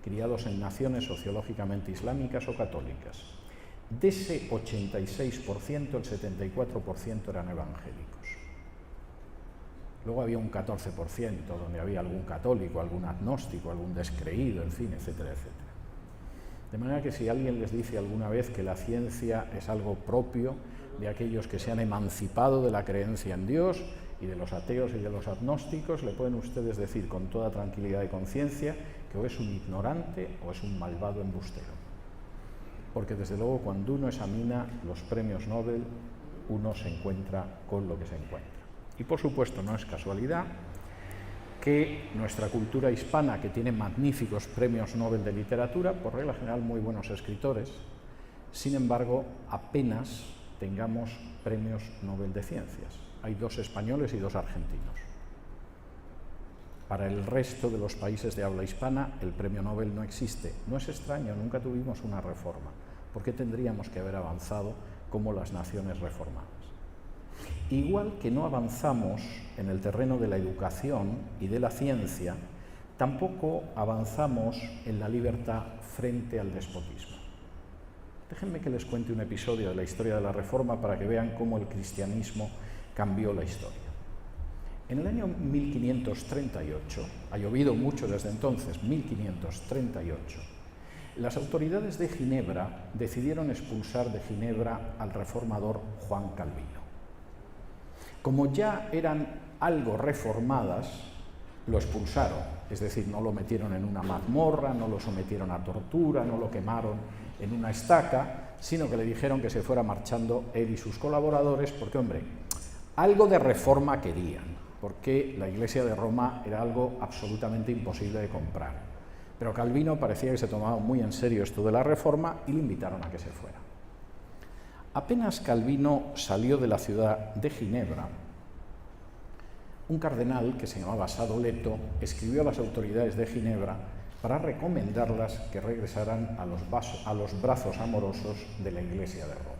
criados en naciones sociológicamente islámicas o católicas. De ese 86%, el 74% eran evangélicos. Luego había un 14% donde había algún católico, algún agnóstico, algún descreído, en fin, etcétera, etcétera. De manera que si alguien les dice alguna vez que la ciencia es algo propio de aquellos que se han emancipado de la creencia en Dios y de los ateos y de los agnósticos, le pueden ustedes decir con toda tranquilidad y conciencia que o es un ignorante o es un malvado embustero. Porque desde luego cuando uno examina los premios Nobel, uno se encuentra con lo que se encuentra. Y por supuesto no es casualidad que nuestra cultura hispana, que tiene magníficos premios Nobel de literatura, por regla general muy buenos escritores, sin embargo apenas tengamos premios Nobel de ciencias. Hay 2 españoles y 2 argentinos. Para el resto de los países de habla hispana el premio Nobel no existe. No es extraño, nunca tuvimos una reforma. ¿Por qué tendríamos que haber avanzado como las naciones reformadas? Igual que no avanzamos en el terreno de la educación y de la ciencia, tampoco avanzamos en la libertad frente al despotismo. Déjenme que les cuente un episodio de la historia de la Reforma para que vean cómo el cristianismo cambió la historia. En el año 1538, ha llovido mucho desde entonces, 1538, las autoridades de Ginebra decidieron expulsar de Ginebra al reformador Juan Calvino. Como ya eran algo reformadas, lo expulsaron, es decir, no lo metieron en una mazmorra, no lo sometieron a tortura, no lo quemaron en una estaca, sino que le dijeron que se fuera marchando él y sus colaboradores, porque, hombre, algo de reforma querían, porque la Iglesia de Roma era algo absolutamente imposible de comprar. Pero Calvino parecía que se tomaba muy en serio esto de la reforma y le invitaron a que se fuera. Apenas Calvino salió de la ciudad de Ginebra, un cardenal que se llamaba Sadoleto escribió a las autoridades de Ginebra para recomendarlas que regresaran a los brazos amorosos de la Iglesia de Roma.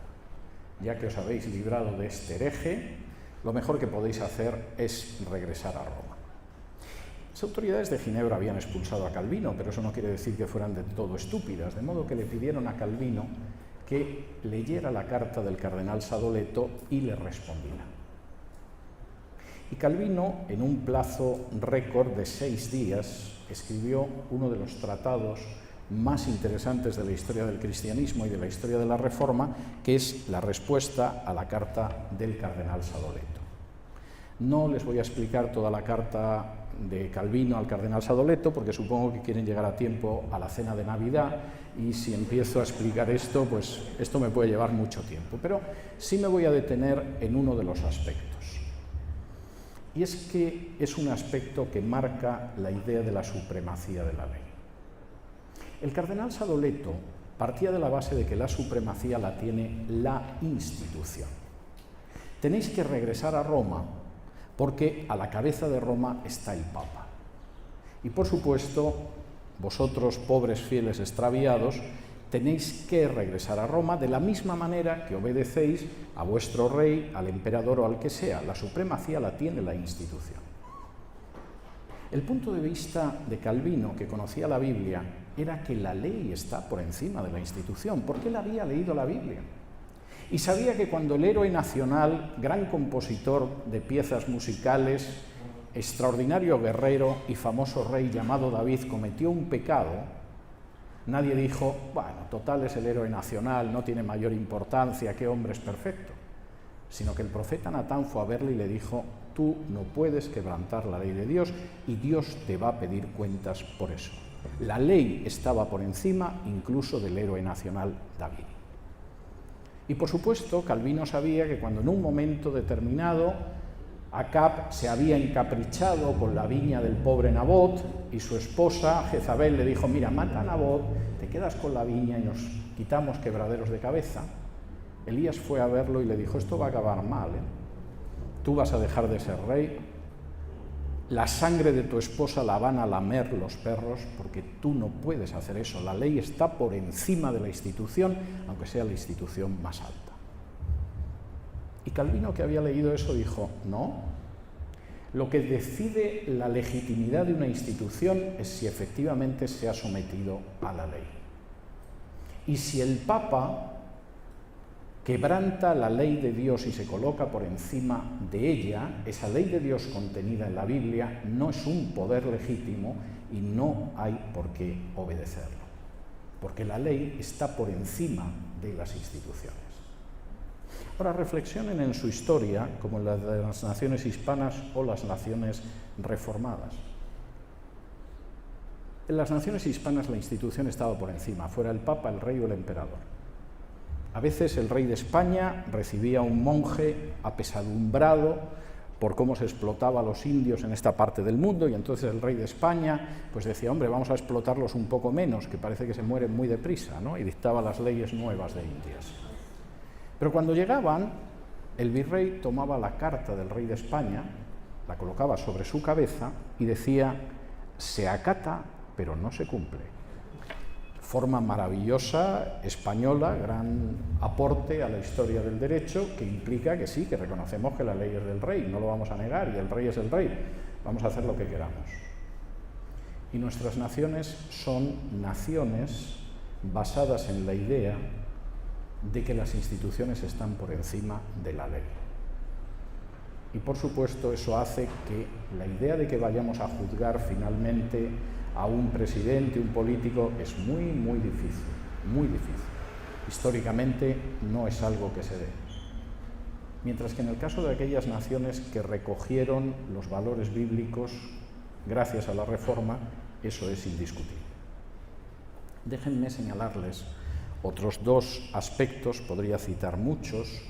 Ya que os habéis librado de este hereje, lo mejor que podéis hacer es regresar a Roma. Las autoridades de Ginebra habían expulsado a Calvino, pero eso no quiere decir que fueran de todo estúpidas, de modo que le pidieron a Calvino que leyera la carta del cardenal Sadoleto y le respondiera. Y Calvino, en un plazo récord de 6 días, escribió uno de los tratados más interesantes de la historia del cristianismo y de la historia de la Reforma, que es la respuesta a la carta del cardenal Sadoleto. No les voy a explicar toda la carta de Calvino al cardenal Sadoleto, porque supongo que quieren llegar a tiempo a la cena de Navidad, y si empiezo a explicar esto, pues esto me puede llevar mucho tiempo. Pero sí me voy a detener en uno de los aspectos. Y es que es un aspecto que marca la idea de la supremacía de la ley. El cardenal Sadoleto partía de la base de que la supremacía la tiene la institución. Tenéis que regresar a Roma porque a la cabeza de Roma está el Papa. Y por supuesto, vosotros, pobres fieles extraviados, tenéis que regresar a Roma de la misma manera que obedecéis a vuestro rey, al emperador o al que sea. La supremacía la tiene la institución. El punto de vista de Calvino, que conocía la Biblia, era que la ley está por encima de la institución, porque él había leído la Biblia. Y sabía que cuando el héroe nacional, gran compositor de piezas musicales, extraordinario guerrero y famoso rey llamado David, cometió un pecado, nadie dijo, bueno, total es el héroe nacional, no tiene mayor importancia, qué hombre es perfecto. Sino que el profeta Natán fue a verle y le dijo, tú no puedes quebrantar la ley de Dios y Dios te va a pedir cuentas por eso. La ley estaba por encima incluso del héroe nacional David. Y por supuesto, Calvino sabía que cuando en un momento determinado Acab se había encaprichado con la viña del pobre Nabot y su esposa Jezabel le dijo, mira, mata a Nabot, te quedas con la viña y nos quitamos quebraderos de cabeza. Elías fue a verlo y le dijo, esto va a acabar mal, tú vas a dejar de ser rey, la sangre de tu esposa la van a lamer los perros, porque tú no puedes hacer eso. La ley está por encima de la institución, aunque sea la institución más alta. Y Calvino, que había leído eso, dijo, no, lo que decide la legitimidad de una institución es si efectivamente se ha sometido a la ley. Y si el Papa quebranta la ley de Dios y se coloca por encima de ella, esa ley de Dios contenida en la Biblia no es un poder legítimo y no hay por qué obedecerlo, porque la ley está por encima de las instituciones. Ahora reflexionen en su historia, como en la de las naciones hispanas o las naciones reformadas. En las naciones hispanas la institución estaba por encima, fuera el Papa, el rey o el emperador. A veces el rey de España recibía a un monje apesadumbrado por cómo se explotaba a los indios en esta parte del mundo, y entonces el rey de España pues decía, hombre, vamos a explotarlos un poco menos, que parece que se mueren muy deprisa, ¿no? Y dictaba las leyes nuevas de Indias. Pero cuando llegaban, el virrey tomaba la carta del rey de España, la colocaba sobre su cabeza y decía, se acata, pero no se cumple. Forma maravillosa, española, gran aporte a la historia del derecho, que implica que sí, que reconocemos que la ley es del rey, no lo vamos a negar, y el rey es el rey, vamos a hacer lo que queramos. Y nuestras naciones son naciones basadas en la idea de que las instituciones están por encima de la ley. Y por supuesto eso hace que la idea de que vayamos a juzgar finalmente a un presidente, un político, es muy, muy difícil, muy difícil. Históricamente no es algo que se dé. Mientras que en el caso de aquellas naciones que recogieron los valores bíblicos gracias a la Reforma, eso es indiscutible. Déjenme señalarles otros dos aspectos, podría citar muchos,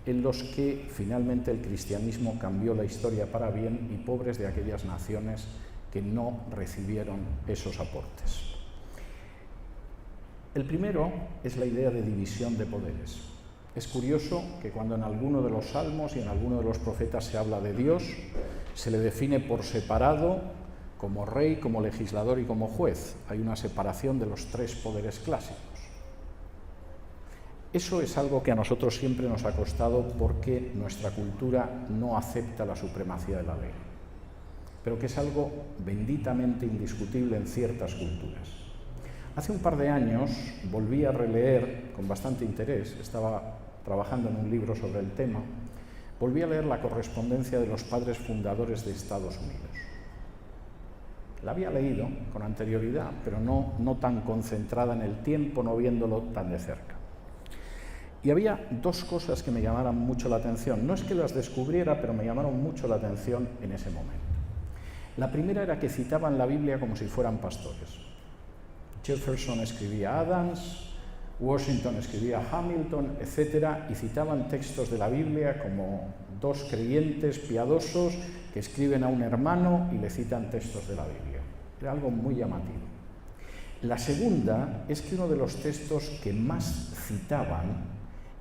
en los que finalmente el cristianismo cambió la historia para bien, y pobres de aquellas naciones que no recibieron esos aportes. El primero es la idea de división de poderes. Es curioso que cuando en alguno de los salmos y en alguno de los profetas se habla de Dios, se le define por separado como rey, como legislador y como juez. Hay una separación de los tres poderes clásicos. Eso es algo que a nosotros siempre nos ha costado porque nuestra cultura no acepta la supremacía de la ley, pero que es algo benditamente indiscutible en ciertas culturas. Hace un par de años volví a releer con bastante interés, estaba trabajando en un libro sobre el tema, volví a leer la correspondencia de los padres fundadores de Estados Unidos. La había leído con anterioridad, pero no tan concentrada en el tiempo, no viéndolo tan de cerca. Y había dos cosas que me llamaron mucho la atención. No es que las descubriera, pero me llamaron mucho la atención en ese momento. La primera era que citaban la Biblia como si fueran pastores. Jefferson escribía a Adams, Washington escribía a Hamilton, etc., y citaban textos de la Biblia como dos creyentes piadosos que escriben a un hermano y le citan textos de la Biblia. Era algo muy llamativo. La segunda es que uno de los textos que más citaban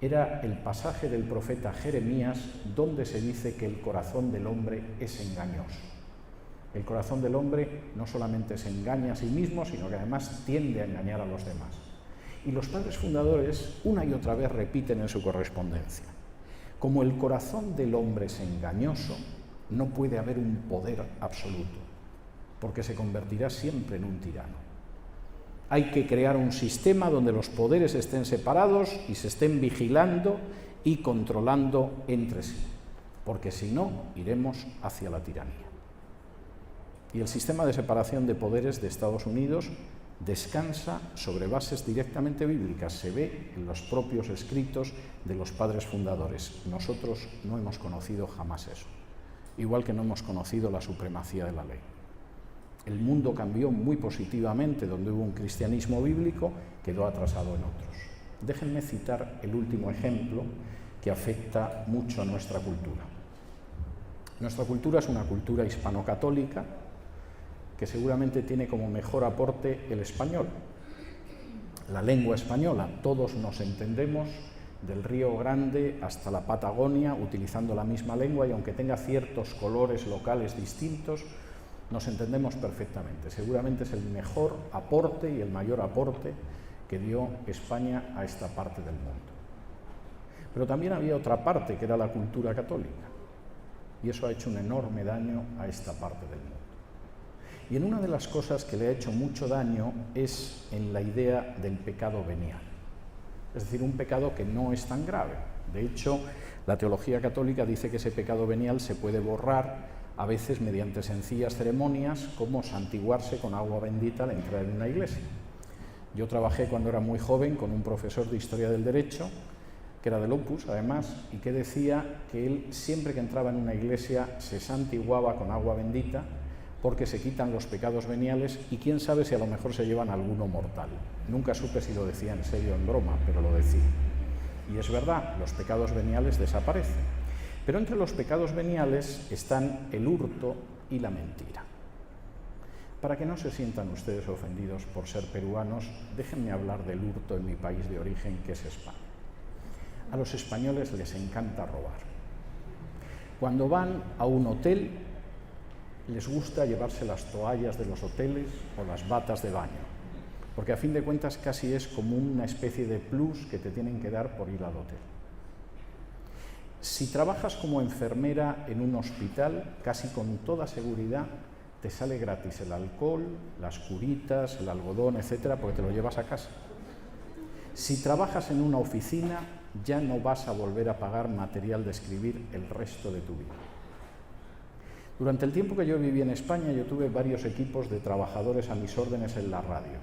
era el pasaje del profeta Jeremías, donde se dice que el corazón del hombre es engañoso. El corazón del hombre no solamente se engaña a sí mismo, sino que además tiende a engañar a los demás. Y los padres fundadores una y otra vez repiten en su correspondencia: como el corazón del hombre es engañoso, no puede haber un poder absoluto, porque se convertirá siempre en un tirano. Hay que crear un sistema donde los poderes estén separados y se estén vigilando y controlando entre sí, porque si no, iremos hacia la tiranía. Y el sistema de separación de poderes de Estados Unidos descansa sobre bases directamente bíblicas, se ve en los propios escritos de los padres fundadores. Nosotros no hemos conocido jamás eso, igual que no hemos conocido la supremacía de la ley. El mundo cambió muy positivamente, donde hubo un cristianismo bíblico, quedó atrasado en otros. Déjenme citar el último ejemplo que afecta mucho a nuestra cultura. Nuestra cultura es una cultura hispano-católica que seguramente tiene como mejor aporte el español, la lengua española. Todos nos entendemos del Río Grande hasta la Patagonia, utilizando la misma lengua, y aunque tenga ciertos colores locales distintos, nos entendemos perfectamente. Seguramente es el mejor aporte y el mayor aporte que dio España a esta parte del mundo. Pero también había otra parte, que era la cultura católica, y eso ha hecho un enorme daño a esta parte del mundo. Y en una de las cosas que le ha hecho mucho daño es en la idea del pecado venial. Es decir, un pecado que no es tan grave. De hecho, la teología católica dice que ese pecado venial se puede borrar a veces mediante sencillas ceremonias, como santiguarse con agua bendita al entrar en una iglesia. Yo trabajé cuando era muy joven con un profesor de Historia del Derecho, que era del Opus, además, y que decía que él, siempre que entraba en una iglesia, se santiguaba con agua bendita, porque se quitan los pecados veniales, y quién sabe si a lo mejor se llevan alguno mortal. Nunca supe si lo decía en serio o en broma, pero lo decía. Y es verdad, los pecados veniales desaparecen. Pero entre los pecados veniales están el hurto y la mentira. Para que no se sientan ustedes ofendidos por ser peruanos, déjenme hablar del hurto en mi país de origen, que es España. A los españoles les encanta robar. Cuando van a un hotel, les gusta llevarse las toallas de los hoteles o las batas de baño, porque a fin de cuentas casi es como una especie de plus que te tienen que dar por ir al hotel. Si trabajas como enfermera en un hospital, casi con toda seguridad te sale gratis el alcohol, las curitas, el algodón, etcétera, porque te lo llevas a casa. Si trabajas en una oficina, ya no vas a volver a pagar material de escribir el resto de tu vida. Durante el tiempo que yo viví en España, yo tuve varios equipos de trabajadores a mis órdenes en la radio.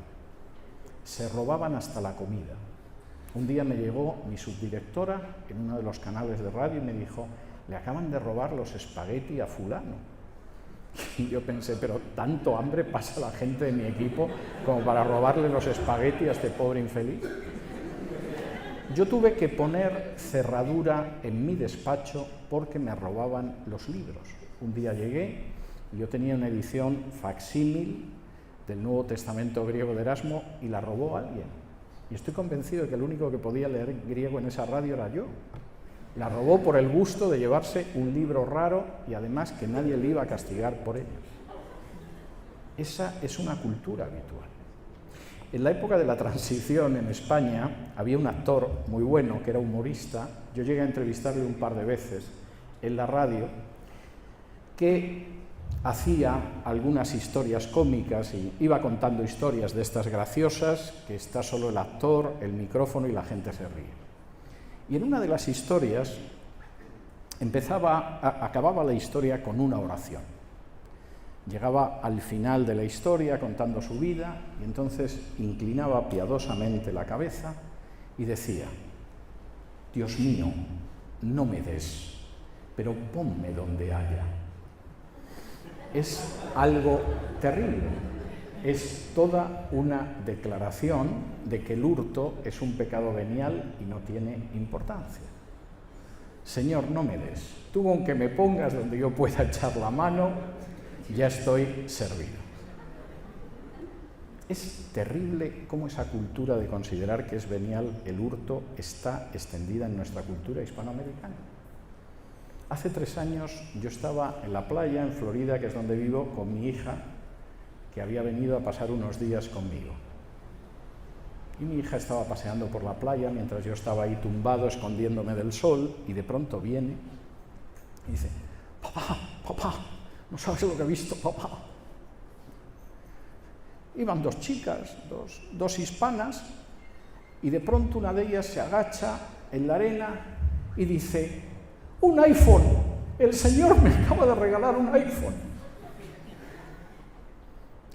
Se robaban hasta la comida. Un día me llegó mi subdirectora en uno de los canales de radio y me dijo: le acaban de robar los espagueti a fulano. Y yo pensé, pero tanto hambre pasa la gente de mi equipo como para robarle los espagueti a este pobre infeliz. Yo tuve que poner cerradura en mi despacho porque me robaban los libros. Un día llegué y yo tenía una edición facsímil del Nuevo Testamento griego de Erasmo y la robó alguien. Y estoy convencido de que el único que podía leer griego en esa radio era yo. La robó por el gusto de llevarse un libro raro y además que nadie le iba a castigar por ello. Esa es una cultura habitual. En la época de la transición en España había un actor muy bueno que era humorista. Yo llegué a entrevistarle un par de veces en la radio, que hacía algunas historias cómicas y iba contando historias de estas graciosas, que está solo el actor, el micrófono y la gente se ríe. Y en una de las historias acababa la historia con una oración. Llegaba al final de la historia contando su vida y entonces inclinaba piadosamente la cabeza y decía: Dios mío, no me des, pero ponme donde haya. Es algo terrible, es toda una declaración de que el hurto es un pecado venial y no tiene importancia. Señor, no me des, tú con que me pongas donde yo pueda echar la mano, ya estoy servido. Es terrible cómo esa cultura de considerar que es venial el hurto está extendida en nuestra cultura hispanoamericana. Hace 3 años yo estaba en la playa, en Florida, que es donde vivo, con mi hija, que había venido a pasar unos días conmigo. Y mi hija estaba paseando por la playa mientras yo estaba ahí tumbado, escondiéndome del sol, y de pronto viene y dice: papá, no sabes lo que he visto, papá. Iban 2 chicas, dos hispanas, y de pronto una de ellas se agacha en la arena y dice: ¡un iPhone! El Señor me acaba de regalar un iPhone.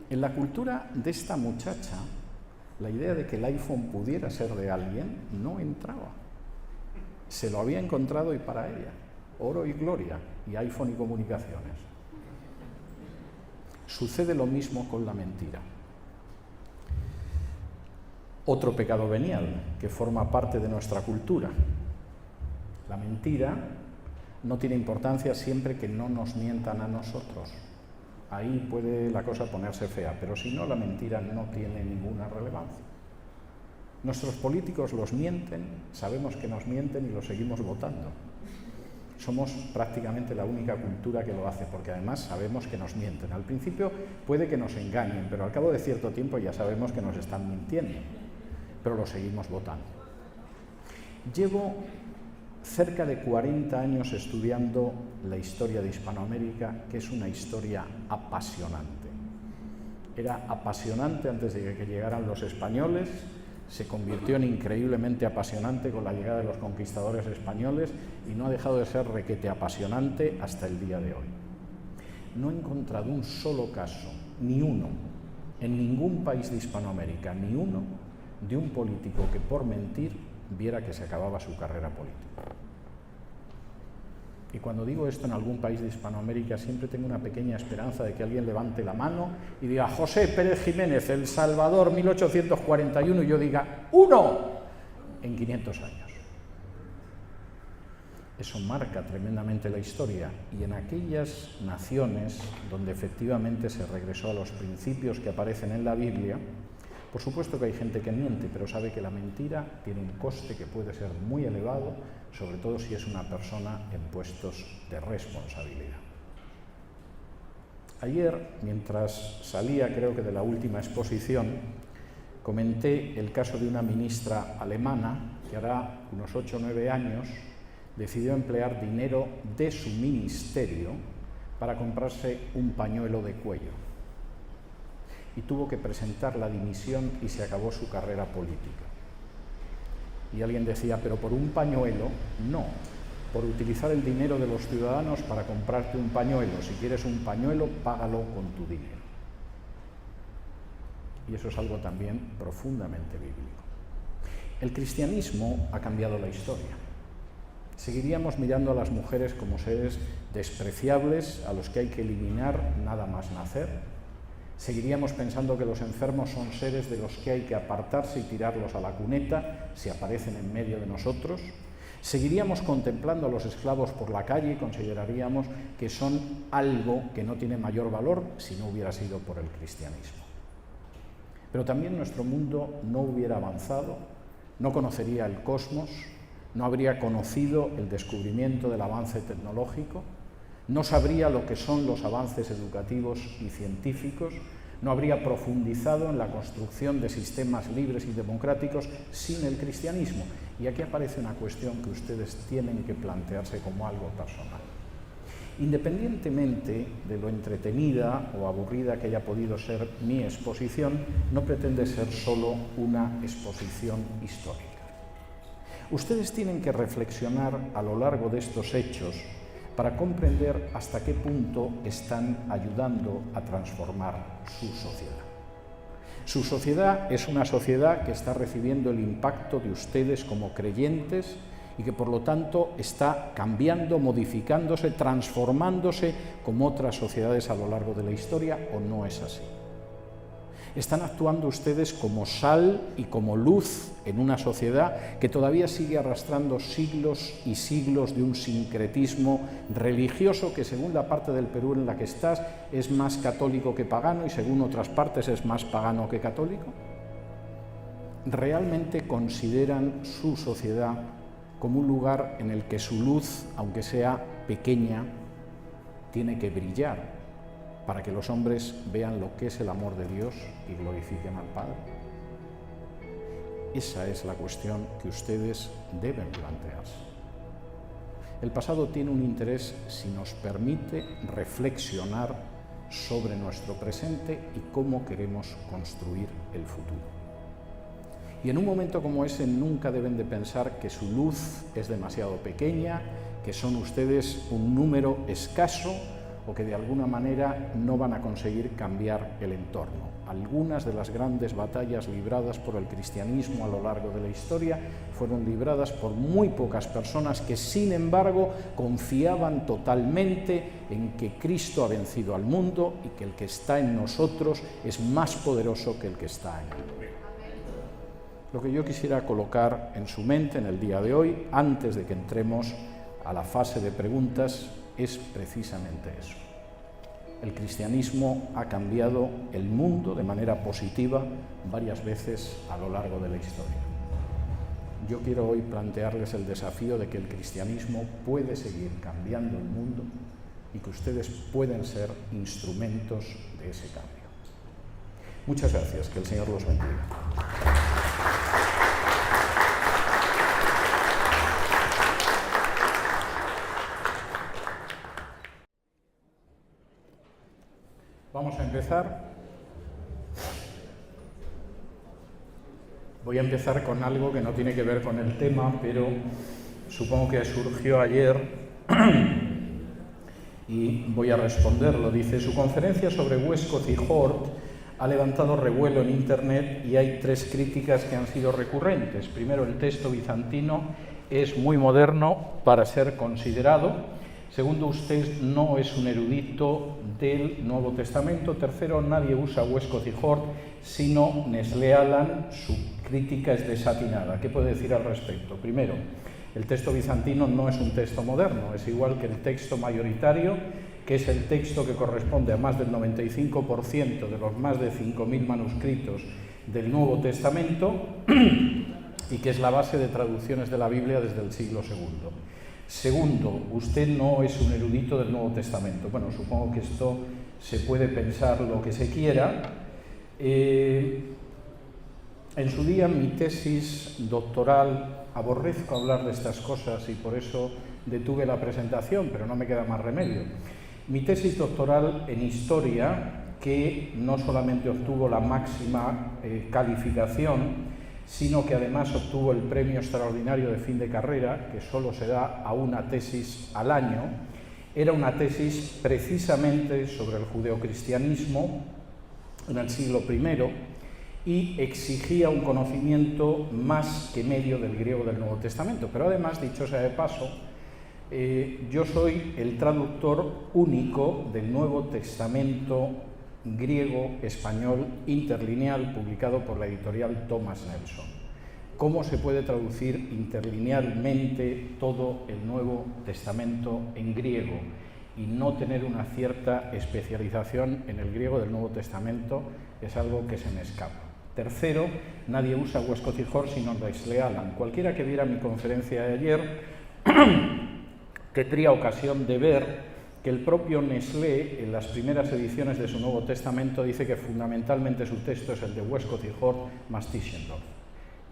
En la cultura de esta muchacha, la idea de que el iPhone pudiera ser de alguien no entraba. Se lo había encontrado y para ella. Oro y gloria, y iPhone y comunicaciones. Sucede lo mismo con la mentira. Otro pecado venial que forma parte de nuestra cultura. La mentira no tiene importancia siempre que no nos mientan a nosotros. Ahí puede la cosa ponerse fea, pero si no, la mentira no tiene ninguna relevancia. Nuestros políticos los mienten, sabemos que nos mienten y los seguimos votando. Somos prácticamente la única cultura que lo hace, porque además sabemos que nos mienten. Al principio puede que nos engañen, pero al cabo de cierto tiempo ya sabemos que nos están mintiendo, pero los seguimos votando. Llevo cerca de 40 años estudiando la historia de Hispanoamérica, que es una historia apasionante. Era apasionante antes de que llegaran los españoles, se convirtió en increíblemente apasionante con la llegada de los conquistadores españoles y no ha dejado de ser requete apasionante hasta el día de hoy. No he encontrado un solo caso, ni uno, en ningún país de Hispanoamérica, ni uno, de un político que por mentir viera que se acababa su carrera política. Y cuando digo esto en algún país de Hispanoamérica siempre tengo una pequeña esperanza de que alguien levante la mano y diga José Pérez Jiménez, El Salvador, 1841, y yo diga ¡uno! En 500 años. Eso marca tremendamente la historia, y en aquellas naciones donde efectivamente se regresó a los principios que aparecen en la Biblia, por supuesto que hay gente que miente, pero sabe que la mentira tiene un coste que puede ser muy elevado, sobre todo si es una persona en puestos de responsabilidad. Ayer, mientras salía, creo que de la última exposición, comenté el caso de una ministra alemana que hará unos 8 o 9 años decidió emplear dinero de su ministerio para comprarse un pañuelo de cuello. Y tuvo que presentar la dimisión y se acabó su carrera política. Y alguien decía, pero por un pañuelo, no, por utilizar el dinero de los ciudadanos para comprarte un pañuelo. Si quieres un pañuelo, págalo con tu dinero. Y eso es algo también profundamente bíblico. El cristianismo ha cambiado la historia. Seguiríamos mirando a las mujeres como seres despreciables a los que hay que eliminar nada más nacer. Seguiríamos pensando que los enfermos son seres de los que hay que apartarse y tirarlos a la cuneta si aparecen en medio de nosotros. Seguiríamos contemplando a los esclavos por la calle y consideraríamos que son algo que no tiene mayor valor si no hubiera sido por el cristianismo. Pero también nuestro mundo no hubiera avanzado, no conocería el cosmos, no habría conocido el descubrimiento del avance tecnológico, no sabría lo que son los avances educativos y científicos, no habría profundizado en la construcción de sistemas libres y democráticos sin el cristianismo. Y aquí aparece una cuestión que ustedes tienen que plantearse como algo personal. Independientemente de lo entretenida o aburrida que haya podido ser mi exposición, no pretende ser solo una exposición histórica. Ustedes tienen que reflexionar a lo largo de estos hechos para comprender hasta qué punto están ayudando a transformar su sociedad. Su sociedad es una sociedad que está recibiendo el impacto de ustedes como creyentes y que por lo tanto está cambiando, modificándose, transformándose como otras sociedades a lo largo de la historia, ¿o no es así? Están actuando ustedes como sal y como luz en una sociedad que todavía sigue arrastrando siglos y siglos de un sincretismo religioso que, según la parte del Perú en la que estás, es más católico que pagano y según otras partes es más pagano que católico. ¿Realmente consideran su sociedad como un lugar en el que su luz, aunque sea pequeña, tiene que brillar para que los hombres vean lo que es el amor de Dios y glorifiquen al Padre? Esa es la cuestión que ustedes deben plantearse. El pasado tiene un interés si nos permite reflexionar sobre nuestro presente y cómo queremos construir el futuro. Y en un momento como ese nunca deben de pensar que su luz es demasiado pequeña, que son ustedes un número escaso o que de alguna manera no van a conseguir cambiar el entorno. Algunas de las grandes batallas libradas por el cristianismo a lo largo de la historia fueron libradas por muy pocas personas que, sin embargo, confiaban totalmente en que Cristo ha vencido al mundo y que el que está en nosotros es más poderoso que el que está en el mundo. Lo que yo quisiera colocar en su mente en el día de hoy, antes de que entremos a la fase de preguntas, es precisamente eso. El cristianismo ha cambiado el mundo de manera positiva varias veces a lo largo de la historia. yo quiero hoy plantearles el desafío de que el cristianismo puede seguir cambiando el mundo y que ustedes pueden ser instrumentos de ese cambio. Muchas gracias, que el Señor los bendiga. Vamos a empezar. Voy a empezar con algo que no tiene que ver con el tema, pero supongo que surgió ayer y voy a responderlo. Dice, su conferencia sobre Westcott y Hort ha levantado revuelo en Internet y hay 3 críticas que han sido recurrentes. Primero, el texto bizantino es muy moderno para ser considerado. Segundo, usted no es un erudito del Nuevo Testamento. Tercero, nadie usa Westcott y Hort, sino Nestlé Aland. Su crítica es desatinada. ¿Qué puede decir al respecto? Primero, el texto bizantino no es un texto moderno, es igual que el texto mayoritario, que es el texto que corresponde a más del 95% de los más de 5.000 manuscritos del Nuevo Testamento y que es la base de traducciones de la Biblia desde el siglo II. Segundo, usted no es un erudito del Nuevo Testamento. Bueno, supongo que esto se puede pensar lo que se quiera. En su día, mi tesis doctoral, aborrezco hablar de estas cosas y por eso detuve la presentación, pero no me queda más remedio. Mi tesis doctoral en Historia, que no solamente obtuvo la máxima calificación, sino que además obtuvo el premio extraordinario de fin de carrera, que solo se da a una tesis al año, era una tesis precisamente sobre el judeocristianismo en el siglo I y exigía un conocimiento más que medio del griego del Nuevo Testamento. Pero además, dicho sea de paso, yo soy el traductor único del Nuevo Testamento griego-español interlineal publicado por la editorial Thomas Nelson. ¿Cómo se puede traducir interlinealmente todo el Nuevo Testamento en griego y no tener una cierta especialización en el griego del Nuevo Testamento? Es algo que se me escapa. Tercero, nadie usa Westcott y Hort sino Nestlé Aland. Cualquiera que viera mi conferencia de ayer tendría ocasión de ver que el propio Nestlé, en las primeras ediciones de su Nuevo Testamento, dice que fundamentalmente su texto es el de Westcott y Hort más Tischendorf.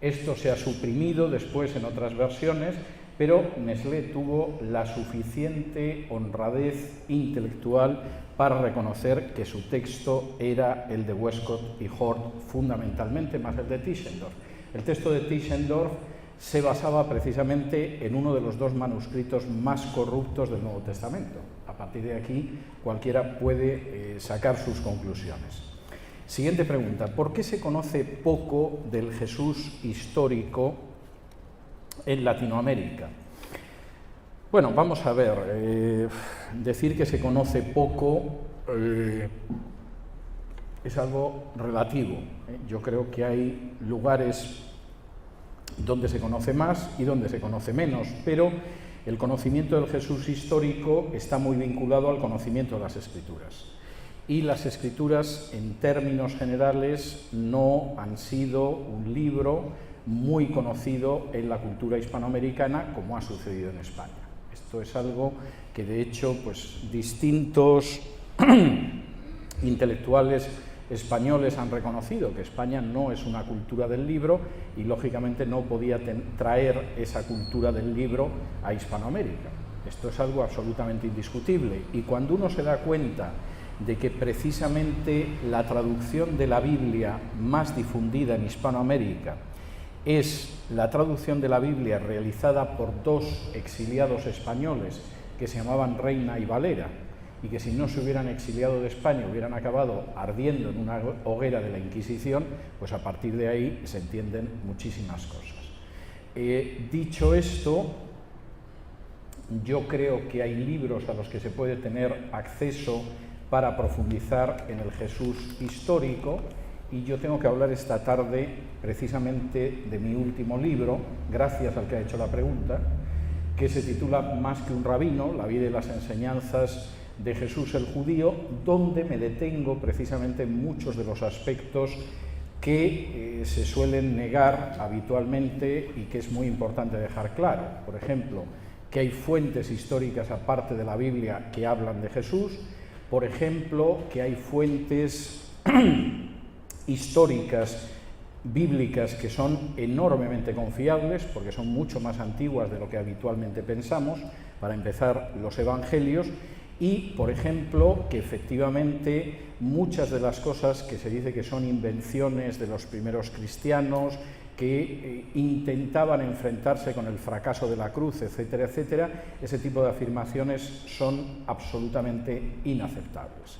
Esto se ha suprimido después en otras versiones, pero Nestlé tuvo la suficiente honradez intelectual para reconocer que su texto era el de Westcott y Hort fundamentalmente, más el de Tischendorf. El texto de Tischendorf se basaba precisamente en uno de los 2 manuscritos más corruptos del Nuevo Testamento. A partir de aquí, cualquiera puede sacar sus conclusiones. Siguiente pregunta. ¿Por qué se conoce poco del Jesús histórico en Latinoamérica? Bueno, vamos a ver. Decir que se conoce poco es algo relativo. Yo creo que hay lugares donde se conoce más y donde se conoce menos, pero el conocimiento del Jesús histórico está muy vinculado al conocimiento de las Escrituras. Y las Escrituras, en términos generales, no han sido un libro muy conocido en la cultura hispanoamericana como ha sucedido en España. Esto es algo que, de hecho, pues, distintos intelectuales españoles han reconocido, que España no es una cultura del libro y, lógicamente, no podía traer esa cultura del libro a Hispanoamérica. Esto es algo absolutamente indiscutible. Y cuando uno se da cuenta de que precisamente la traducción de la Biblia más difundida en Hispanoamérica es la traducción de la Biblia realizada por 2 exiliados españoles que se llamaban Reina y Valera, y que si no se hubieran exiliado de España hubieran acabado ardiendo en una hoguera de la Inquisición, pues a partir de ahí se entienden muchísimas cosas. Dicho esto, yo creo que hay libros a los que se puede tener acceso para profundizar en el Jesús histórico, y yo tengo que hablar esta tarde precisamente de mi último libro, gracias al que ha hecho la pregunta, que se titula Más que un rabino, la vida y las enseñanzas de Jesús el judío, donde me detengo precisamente en muchos de los aspectos que se suelen negar habitualmente y que es muy importante dejar claro. Por ejemplo, que hay fuentes históricas aparte de la Biblia que hablan de Jesús. Por ejemplo, que hay fuentes históricas bíblicas que son enormemente confiables, porque son mucho más antiguas de lo que habitualmente pensamos. Para empezar, los evangelios. Y, por ejemplo, que efectivamente muchas de las cosas que se dice que son invenciones de los primeros cristianos, que intentaban enfrentarse con el fracaso de la cruz, etcétera, etcétera, ese tipo de afirmaciones son absolutamente inaceptables.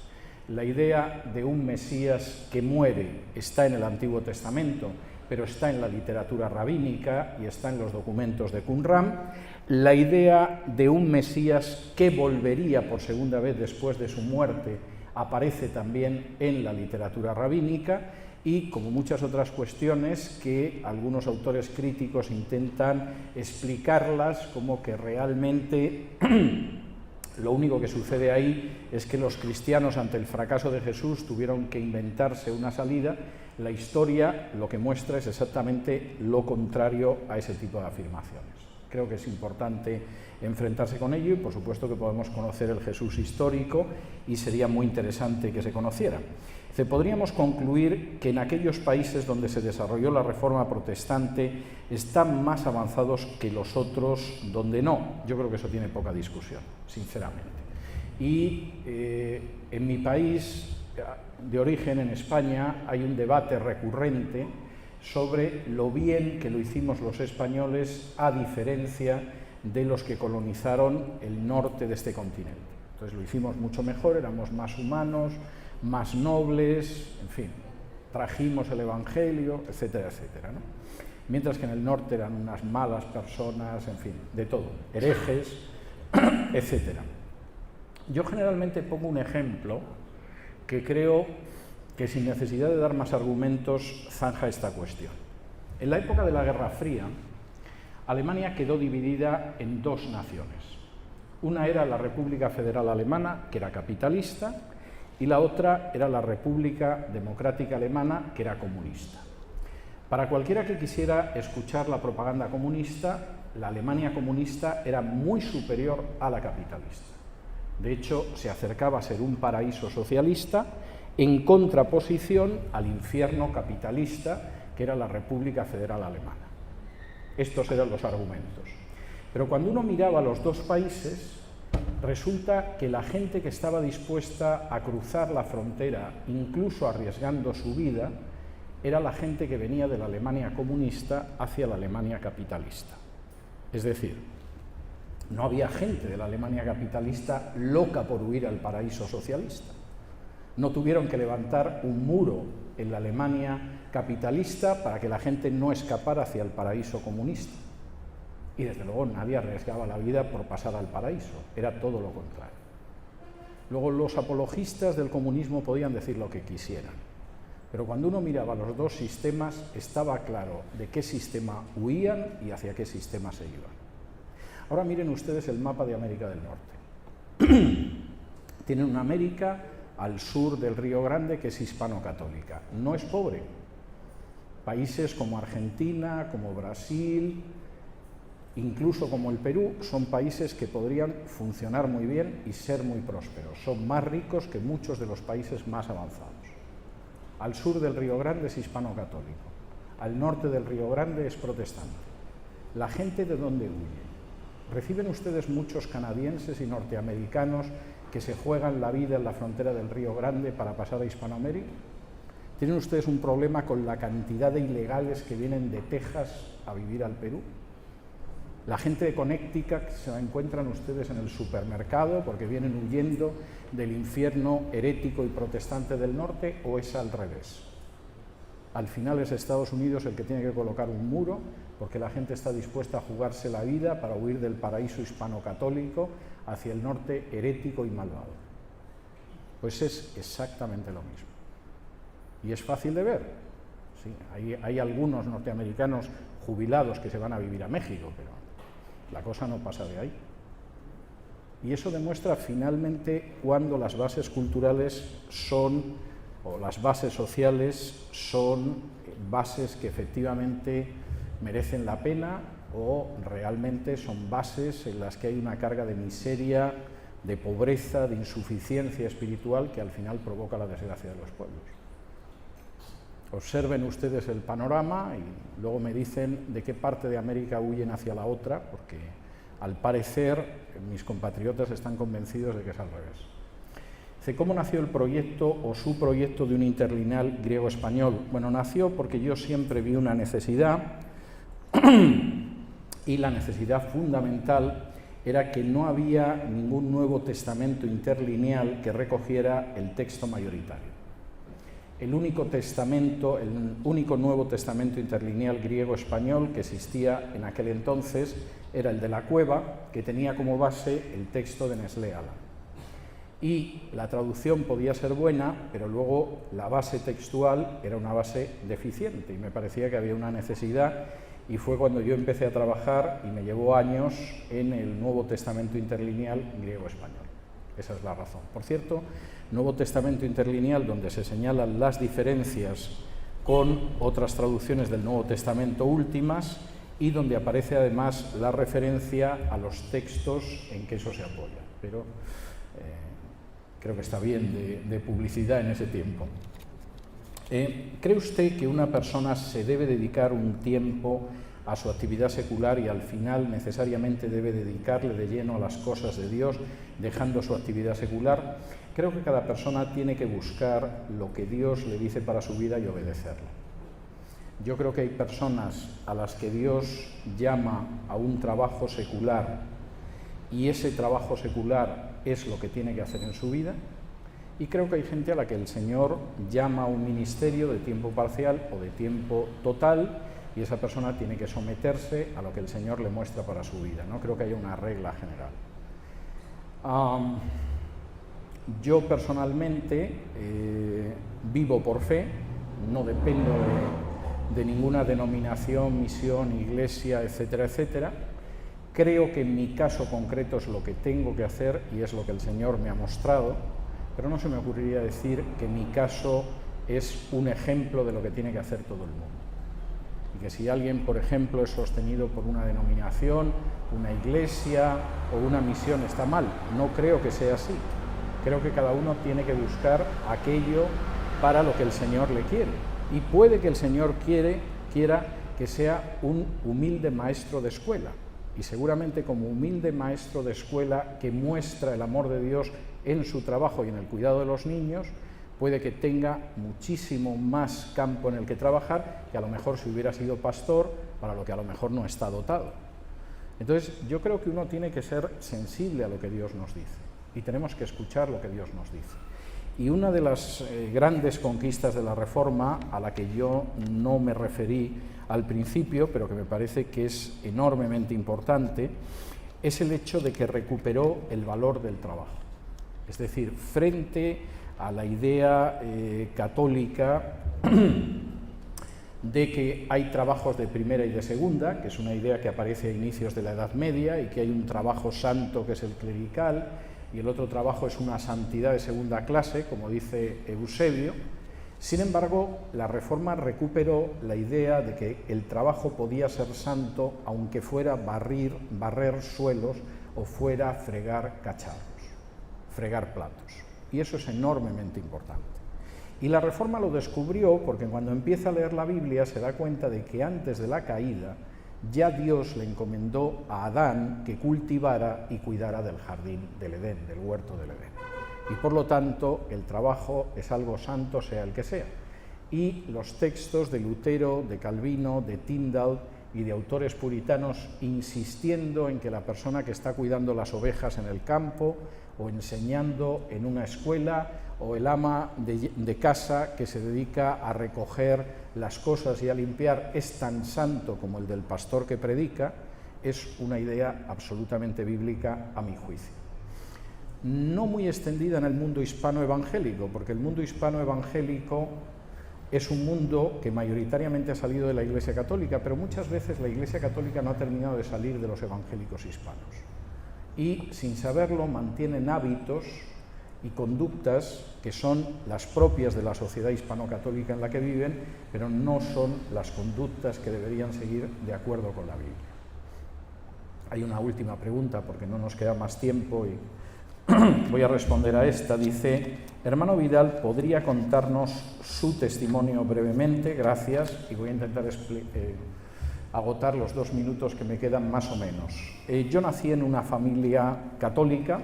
La idea de un Mesías que muere está en el Antiguo Testamento, pero está en la literatura rabínica y está en los documentos de Qumran. La idea de un Mesías que volvería por segunda vez después de su muerte aparece también en la literatura rabínica y, como muchas otras cuestiones, que algunos autores críticos intentan explicarlas como que realmente lo único que sucede ahí es que los cristianos, ante el fracaso de Jesús, tuvieron que inventarse una salida. La historia lo que muestra es exactamente lo contrario a ese tipo de afirmaciones. Creo que es importante enfrentarse con ello y, por supuesto, que podemos conocer el Jesús histórico y sería muy interesante que se conociera. Podríamos concluir que en aquellos países donde se desarrolló la Reforma protestante están más avanzados que los otros donde no. Yo creo que eso tiene poca discusión, sinceramente. Y en mi país de origen, en España, hay un debate recurrente sobre lo bien que lo hicimos los españoles a diferencia de los que colonizaron el norte de este continente. Entonces lo hicimos mucho mejor, éramos más humanos, más nobles, en fin, trajimos el Evangelio, etcétera, etcétera, ¿no? Mientras que en el norte eran unas malas personas, en fin, de todo, herejes, etcétera. Yo generalmente pongo un ejemplo que creo que, sin necesidad de dar más argumentos, zanja esta cuestión. En la época de la Guerra Fría, Alemania quedó dividida en dos naciones. Una era la República Federal Alemana, que era capitalista, y la otra era la República Democrática Alemana, que era comunista. Para cualquiera que quisiera escuchar la propaganda comunista, la Alemania comunista era muy superior a la capitalista. De hecho, se acercaba a ser un paraíso socialista en contraposición al infierno capitalista que era la República Federal Alemana. Estos eran los argumentos. Pero cuando uno miraba los dos países, resulta que la gente que estaba dispuesta a cruzar la frontera, incluso arriesgando su vida, era la gente que venía de la Alemania comunista hacia la Alemania capitalista. Es decir, no había gente de la Alemania capitalista loca por huir al paraíso socialista. No tuvieron que levantar un muro en la Alemania capitalista para que la gente no escapara hacia el paraíso comunista. Y desde luego nadie arriesgaba la vida por pasar al paraíso, era todo lo contrario. Luego los apologistas del comunismo podían decir lo que quisieran, pero cuando uno miraba los dos sistemas estaba claro de qué sistema huían y hacia qué sistema se iban. Ahora miren ustedes el mapa de América del Norte. Tienen una América al sur del Río Grande que es hispano-católica, no es pobre. Países como Argentina, como Brasil, incluso como el Perú, son países que podrían funcionar muy bien y ser muy prósperos. Son más ricos que muchos de los países más avanzados. Al sur del Río Grande es hispano-católico, al norte del Río Grande es protestante. ¿La gente de dónde huye? ¿Reciben ustedes muchos canadienses y norteamericanos que se juegan la vida en la frontera del Río Grande para pasar a Hispanoamérica? ¿Tienen ustedes un problema con la cantidad de ilegales que vienen de Texas a vivir al Perú? La gente de Connecticut se la encuentran ustedes en el supermercado porque vienen huyendo del infierno herético y protestante del norte, ¿o es al revés? Al final es Estados Unidos el que tiene que colocar un muro porque la gente está dispuesta a jugarse la vida para huir del paraíso hispano-católico hacia el norte herético y malvado. Pues es exactamente lo mismo. Y es fácil de ver. Sí, hay algunos norteamericanos jubilados que se van a vivir a México, pero la cosa no pasa de ahí. Y eso demuestra finalmente cuando las bases culturales son o las bases sociales son bases que efectivamente merecen la pena o realmente son bases en las que hay una carga de miseria, de pobreza, de insuficiencia espiritual que al final provoca la desgracia de los pueblos. Observen ustedes el panorama y luego me dicen de qué parte de América huyen hacia la otra, porque al parecer mis compatriotas están convencidos de que es al revés. Dice, ¿cómo nació el proyecto o su proyecto de un interlineal griego-español? Bueno, nació porque yo siempre vi una necesidad y la necesidad fundamental era que no había ningún Nuevo Testamento interlineal que recogiera el texto mayoritario. El único Nuevo Testamento interlineal griego-español que existía en aquel entonces era el de la Cueva, que tenía como base el texto de Nestlé Aland. Y la traducción podía ser buena, pero luego la base textual era una base deficiente y me parecía que había una necesidad, y fue cuando yo empecé a trabajar, y me llevó años, en el Nuevo Testamento interlineal griego-español. Esa es la razón. Por cierto, Nuevo Testamento interlineal donde se señalan las diferencias con otras traducciones del Nuevo Testamento últimas y donde aparece además la referencia a los textos en que eso se apoya. Pero creo que está bien de publicidad en ese tiempo. ¿Cree usted que una persona se debe dedicar un tiempo a su actividad secular y al final necesariamente debe dedicarle de lleno a las cosas de Dios, dejando su actividad secular? Creo que cada persona tiene que buscar lo que Dios le dice para su vida y obedecerlo. Yo creo que hay personas a las que Dios llama a un trabajo secular y ese trabajo secular es lo que tiene que hacer en su vida, y creo que hay gente a la que el Señor llama a un ministerio de tiempo parcial o de tiempo total, y esa persona tiene que someterse a lo que el Señor le muestra para su vida. No creo que haya una regla general. Yo personalmente vivo por fe, no dependo de ninguna denominación, misión, iglesia, etcétera, etcétera. Creo que en mi caso concreto es lo que tengo que hacer y es lo que el Señor me ha mostrado, pero no se me ocurriría decir que mi caso es un ejemplo de lo que tiene que hacer todo el mundo. Y que si alguien, por ejemplo, es sostenido por una denominación, una iglesia o una misión, está mal. No creo que sea así. Creo que cada uno tiene que buscar aquello para lo que el Señor le quiere. Y puede que el Señor quiera que sea un humilde maestro de escuela. Y seguramente como humilde maestro de escuela que muestra el amor de Dios en su trabajo y en el cuidado de los niños, puede que tenga muchísimo más campo en el que trabajar que a lo mejor si hubiera sido pastor, para lo que a lo mejor no está dotado. Entonces, yo creo que uno tiene que ser sensible a lo que Dios nos dice y tenemos que escuchar lo que Dios nos dice. Y una de las grandes conquistas de la Reforma, a la que yo no me referí al principio, pero que me parece que es enormemente importante, es el hecho de que recuperó el valor del trabajo. Es decir, frente a la idea católica de que hay trabajos de primera y de segunda, que es una idea que aparece a inicios de la Edad Media, y que hay un trabajo santo que es el clerical, y el otro trabajo es una santidad de segunda clase, como dice Eusebio. Sin embargo, la Reforma recuperó la idea de que el trabajo podía ser santo aunque fuera barrer suelos o fuera fregar cacharros, fregar platos. Y eso es enormemente importante. Y la Reforma lo descubrió porque cuando empieza a leer la Biblia se da cuenta de que antes de la caída ya Dios le encomendó a Adán que cultivara y cuidara del jardín del Edén, del huerto del Edén. Y por lo tanto el trabajo es algo santo, sea el que sea. Y los textos de Lutero, de Calvino, de Tyndale y de autores puritanos insistiendo en que la persona que está cuidando las ovejas en el campo o enseñando en una escuela o el ama de casa que se dedica a recoger las cosas y a limpiar es tan santo como el del pastor que predica, es una idea absolutamente bíblica a mi juicio. No muy extendida en el mundo hispano evangélico, porque el mundo hispano evangélico es un mundo que mayoritariamente ha salido de la Iglesia Católica, pero muchas veces la Iglesia Católica no ha terminado de salir de los evangélicos hispanos. Y sin saberlo mantienen hábitos y conductas que son las propias de la sociedad hispano-católica en la que viven, pero no son las conductas que deberían seguir de acuerdo con la Biblia. Hay una última pregunta, porque no nos queda más tiempo y voy a responder a esta. Dice: hermano Vidal, ¿podría contarnos su testimonio brevemente? Gracias, y voy a intentar agotar los 2 minutos que me quedan más o menos. Yo nací en una familia católica,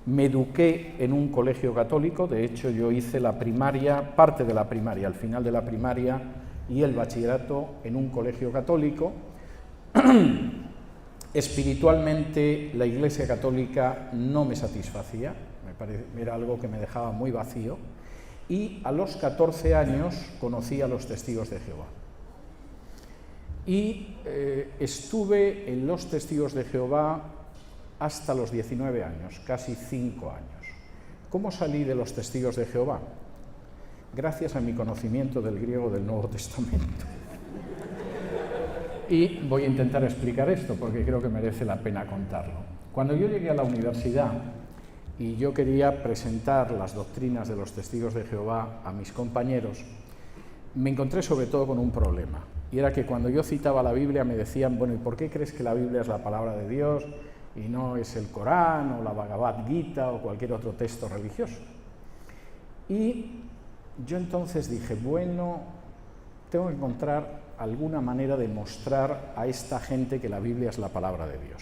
me eduqué en un colegio católico, de hecho yo hice la primaria, parte de la primaria, al final de la primaria y el bachillerato en un colegio católico. Espiritualmente la Iglesia Católica no me satisfacía, era algo que me dejaba muy vacío, y a los 14 años conocí a los Testigos de Jehová. Y estuve en los Testigos de Jehová hasta los 19 años, casi 5 años. ¿Cómo salí de los Testigos de Jehová? Gracias a mi conocimiento del griego del Nuevo Testamento. Y voy a intentar explicar esto porque creo que merece la pena contarlo. Cuando yo llegué a la universidad y yo quería presentar las doctrinas de los Testigos de Jehová a mis compañeros, me encontré sobre todo con un problema. Y era que cuando yo citaba la Biblia me decían: bueno, ¿y por qué crees que la Biblia es la palabra de Dios y no es el Corán o la Bhagavad Gita o cualquier otro texto religioso? Y yo entonces dije: bueno, tengo que encontrar alguna manera de mostrar a esta gente que la Biblia es la palabra de Dios.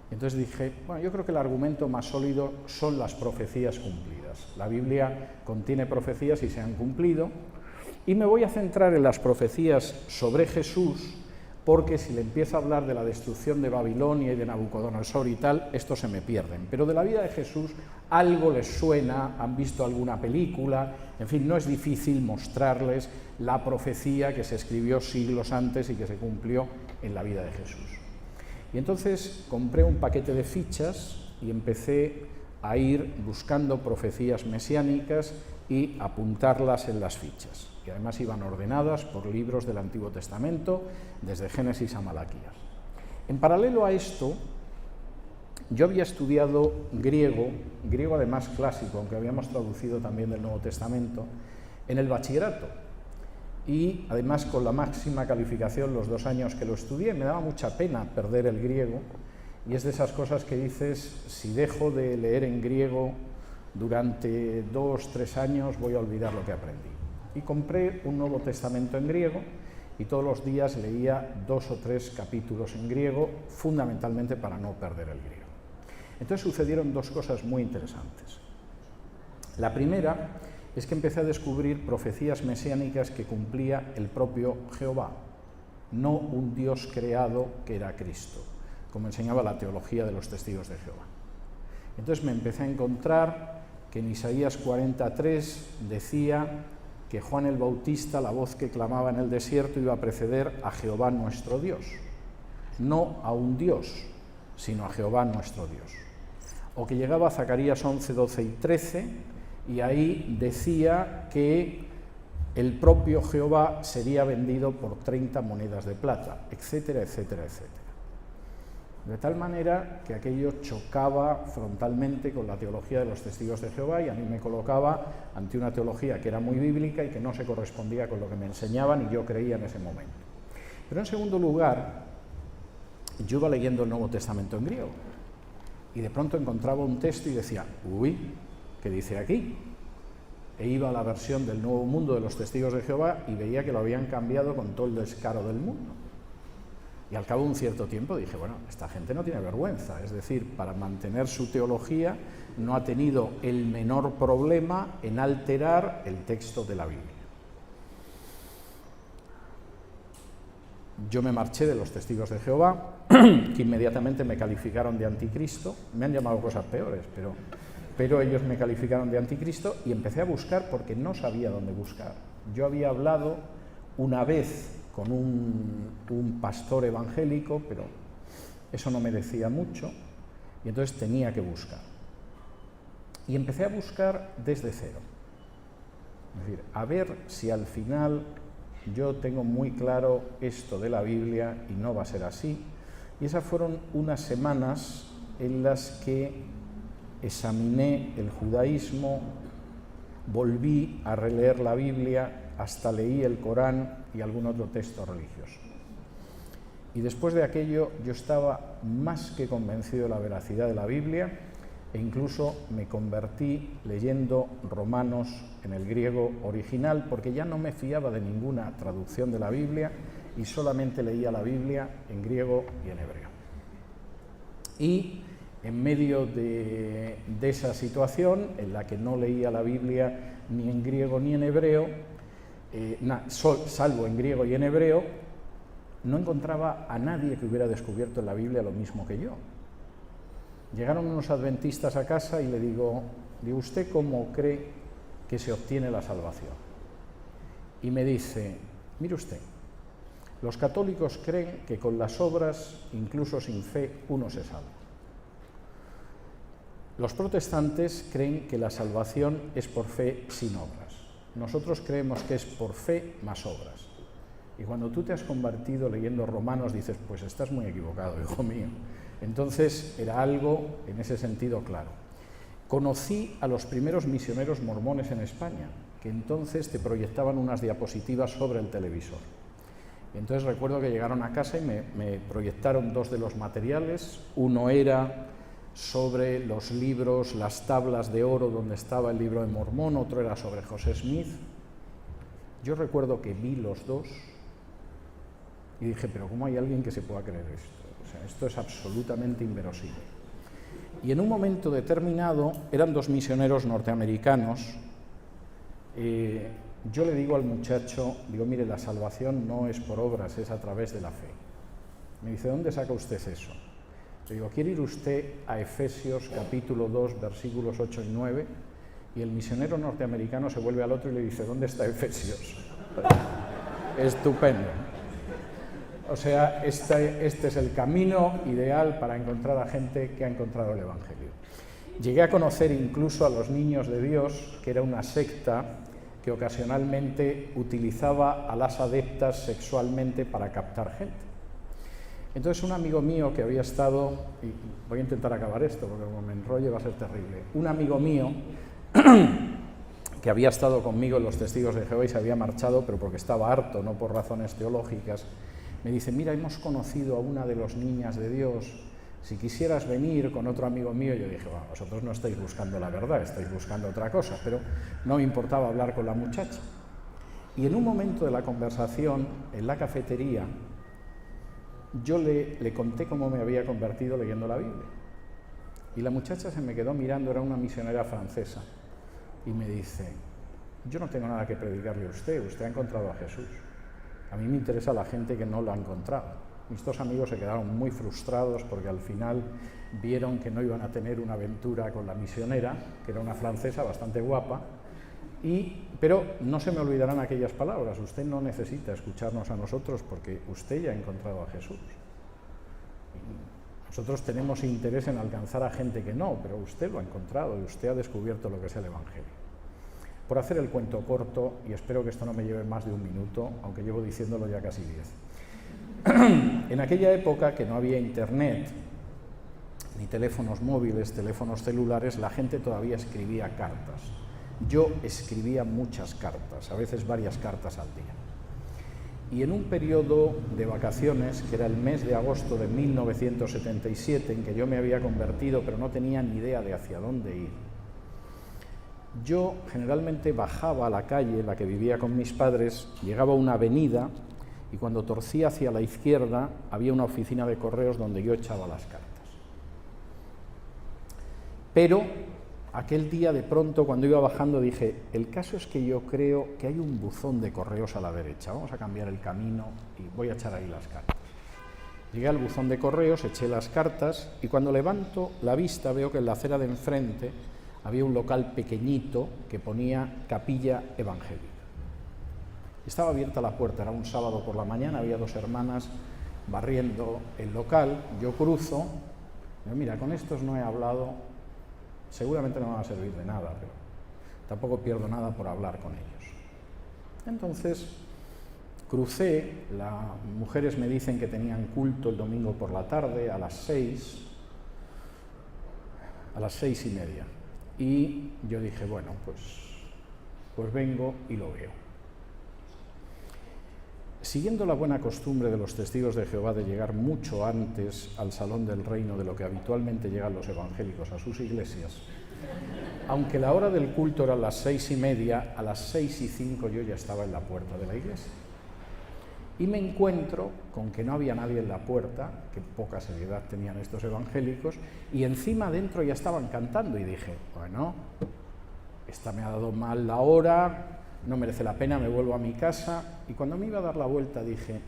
Entonces dije: bueno, yo creo que el argumento más sólido son las profecías cumplidas. La Biblia contiene profecías y se han cumplido, y me voy a centrar en las profecías sobre Jesús, porque si le empiezo a hablar de la destrucción de Babilonia y de Nabucodonosor y tal, estos se me pierden. Pero de la vida de Jesús algo les suena, han visto alguna película, en fin, no es difícil mostrarles la profecía que se escribió siglos antes y que se cumplió en la vida de Jesús. Y entonces compré un paquete de fichas y empecé a ir buscando profecías mesiánicas y apuntarlas en las fichas. Y además iban ordenadas por libros del Antiguo Testamento, desde Génesis a Malaquías. En paralelo a esto, yo había estudiado griego además clásico, aunque habíamos traducido también del Nuevo Testamento, en el bachillerato. Y además con la máxima calificación los 2 años que lo estudié. Me daba mucha pena perder el griego, y es de esas cosas que dices: si dejo de leer en griego durante 2-3 años voy a olvidar lo que aprendí. Y compré un Nuevo Testamento en griego y todos los días leía 2 o 3 capítulos en griego, fundamentalmente para no perder el griego. Entonces sucedieron 2 cosas muy interesantes. La primera es que empecé a descubrir profecías mesiánicas que cumplía el propio Jehová, no un Dios creado que era Cristo, como enseñaba la teología de los Testigos de Jehová. Entonces me empecé a encontrar que en Isaías 43 decía que Juan el Bautista, la voz que clamaba en el desierto, iba a preceder a Jehová nuestro Dios, no a un Dios, sino a Jehová nuestro Dios. O que llegaba a Zacarías 11, 12 y 13, y ahí decía que el propio Jehová sería vendido por 30 monedas de plata, etcétera, etcétera, etcétera. De tal manera que aquello chocaba frontalmente con la teología de los Testigos de Jehová, y a mí me colocaba ante una teología que era muy bíblica y que no se correspondía con lo que me enseñaban y yo creía en ese momento. Pero en segundo lugar, yo iba leyendo el Nuevo Testamento en griego y de pronto encontraba un texto y decía: uy, ¿qué dice aquí? E iba a la versión del Nuevo Mundo de los Testigos de Jehová y veía que lo habían cambiado con todo el descaro del mundo. Y al cabo de un cierto tiempo dije: bueno, esta gente no tiene vergüenza, es decir, para mantener su teología no ha tenido el menor problema en alterar el texto de la Biblia. Yo me marché de los Testigos de Jehová, que inmediatamente me calificaron de anticristo. Me han llamado cosas peores, pero ellos me calificaron de anticristo, y empecé a buscar porque no sabía dónde buscar. Yo había hablado una vez con un pastor evangélico, pero eso no me decía mucho, y entonces tenía que buscar. Y empecé a buscar desde cero. Es decir, a ver si al final yo tengo muy claro esto de la Biblia y no va a ser así. Y esas fueron unas semanas en las que examiné el judaísmo, volví a releer la Biblia, hasta leí el Corán y algún otro texto religioso. Y después de aquello yo estaba más que convencido de la veracidad de la Biblia e incluso me convertí leyendo Romanos en el griego original porque ya no me fiaba de ninguna traducción de la Biblia y solamente leía la Biblia en griego y en hebreo. Y en medio de esa situación, en la que no leía la Biblia ni en griego ni en hebreo, salvo en griego y en hebreo, no encontraba a nadie que hubiera descubierto en la Biblia lo mismo que yo. Llegaron unos adventistas a casa y le digo, ¿usted cómo cree que se obtiene la salvación? Y me dice, mire usted, los católicos creen que con las obras, incluso sin fe, uno se salva. Los protestantes creen que la salvación es por fe sin obras. Nosotros creemos que es por fe más obras. Y cuando tú te has convertido leyendo Romanos dices, pues estás muy equivocado, hijo mío. Entonces era algo en ese sentido claro. Conocí a los primeros misioneros mormones en España, que entonces te proyectaban unas diapositivas sobre el televisor. Y entonces recuerdo que llegaron a casa y me proyectaron dos de los materiales. Uno era sobre los libros, las tablas de oro donde estaba el libro de Mormón, otro era sobre José Smith. Yo recuerdo que vi los dos y dije, pero ¿cómo hay alguien que se pueda creer esto? O sea, esto es absolutamente inverosímil. Y en un momento determinado, eran dos misioneros norteamericanos, yo le digo al muchacho, digo, mire, la salvación no es por obras, es a través de la fe. Me dice, ¿dónde saca usted eso? Le digo, ¿quiere ir usted a Efesios capítulo 2, versículos 8 y 9? Y el misionero norteamericano se vuelve al otro y le dice, ¿dónde está Efesios? Estupendo. O sea, este es el camino ideal para encontrar a gente que ha encontrado el Evangelio. Llegué a conocer incluso a los Niños de Dios, que era una secta que ocasionalmente utilizaba a las adeptas sexualmente para captar gente. Entonces un amigo mío que había estado, y voy a intentar acabar esto porque como me enrolle va a ser terrible, un amigo mío que había estado conmigo en los Testigos de Jehová y se había marchado, pero porque estaba harto, no por razones teológicas, me dice, mira, hemos conocido a una de las niñas de Dios, si quisieras venir con otro amigo mío. Yo dije, bueno, vosotros no estáis buscando la verdad, estáis buscando otra cosa, pero no me importaba hablar con la muchacha. Y en un momento de la conversación, en la cafetería, yo le conté cómo me había convertido leyendo la Biblia. Y la muchacha se me quedó mirando, era una misionera francesa, y me dice, yo no tengo nada que predicarle a usted, usted ha encontrado a Jesús. A mí me interesa la gente que no lo ha encontrado. Mis dos amigos se quedaron muy frustrados porque al final vieron que no iban a tener una aventura con la misionera, que era una francesa bastante guapa, pero no se me olvidarán aquellas palabras, usted no necesita escucharnos a nosotros porque usted ya ha encontrado a Jesús. Nosotros tenemos interés en alcanzar a gente que no, pero usted lo ha encontrado y usted ha descubierto lo que es el Evangelio. Por hacer el cuento corto, y espero que esto no me lleve más de un minuto, aunque llevo diciéndolo ya casi 10. En aquella época que no había internet, ni teléfonos móviles, teléfonos celulares, la gente todavía escribía cartas. Yo escribía muchas cartas, a veces varias cartas al día. Y en un periodo de vacaciones, que era el mes de agosto de 1977, en que yo me había convertido, pero no tenía ni idea de hacia dónde ir, yo generalmente bajaba a la calle en la que vivía con mis padres, llegaba a una avenida y cuando torcía hacia la izquierda había una oficina de correos donde yo echaba las cartas. Pero aquel día de pronto cuando iba bajando dije, el caso es que yo creo que hay un buzón de correos a la derecha, vamos a cambiar el camino y voy a echar ahí las cartas. Llegué al buzón de correos, eché las cartas y cuando levanto la vista veo que en la acera de enfrente había un local pequeñito que ponía Capilla Evangélica. Estaba abierta la puerta, era un sábado por la mañana, había dos hermanas barriendo el local, yo cruzo, digo, mira, con estos no he hablado, seguramente no me va a servir de nada, pero tampoco pierdo nada por hablar con ellos. Entonces, crucé, las mujeres me dicen que tenían culto el domingo por la tarde, a las 6, a las 6:30. Y yo dije, bueno, pues vengo y lo veo. Siguiendo la buena costumbre de los testigos de Jehová de llegar mucho antes al Salón del Reino de lo que habitualmente llegan los evangélicos a sus iglesias, aunque la hora del culto era a las 6:30, a las 6:05 yo ya estaba en la puerta de la iglesia. Y me encuentro con que no había nadie en la puerta, que poca seriedad tenían estos evangélicos, y encima dentro ya estaban cantando, y dije, bueno, esta me ha dado mal la hora, no merece la pena, me vuelvo a mi casa. Y cuando me iba a dar la vuelta dije,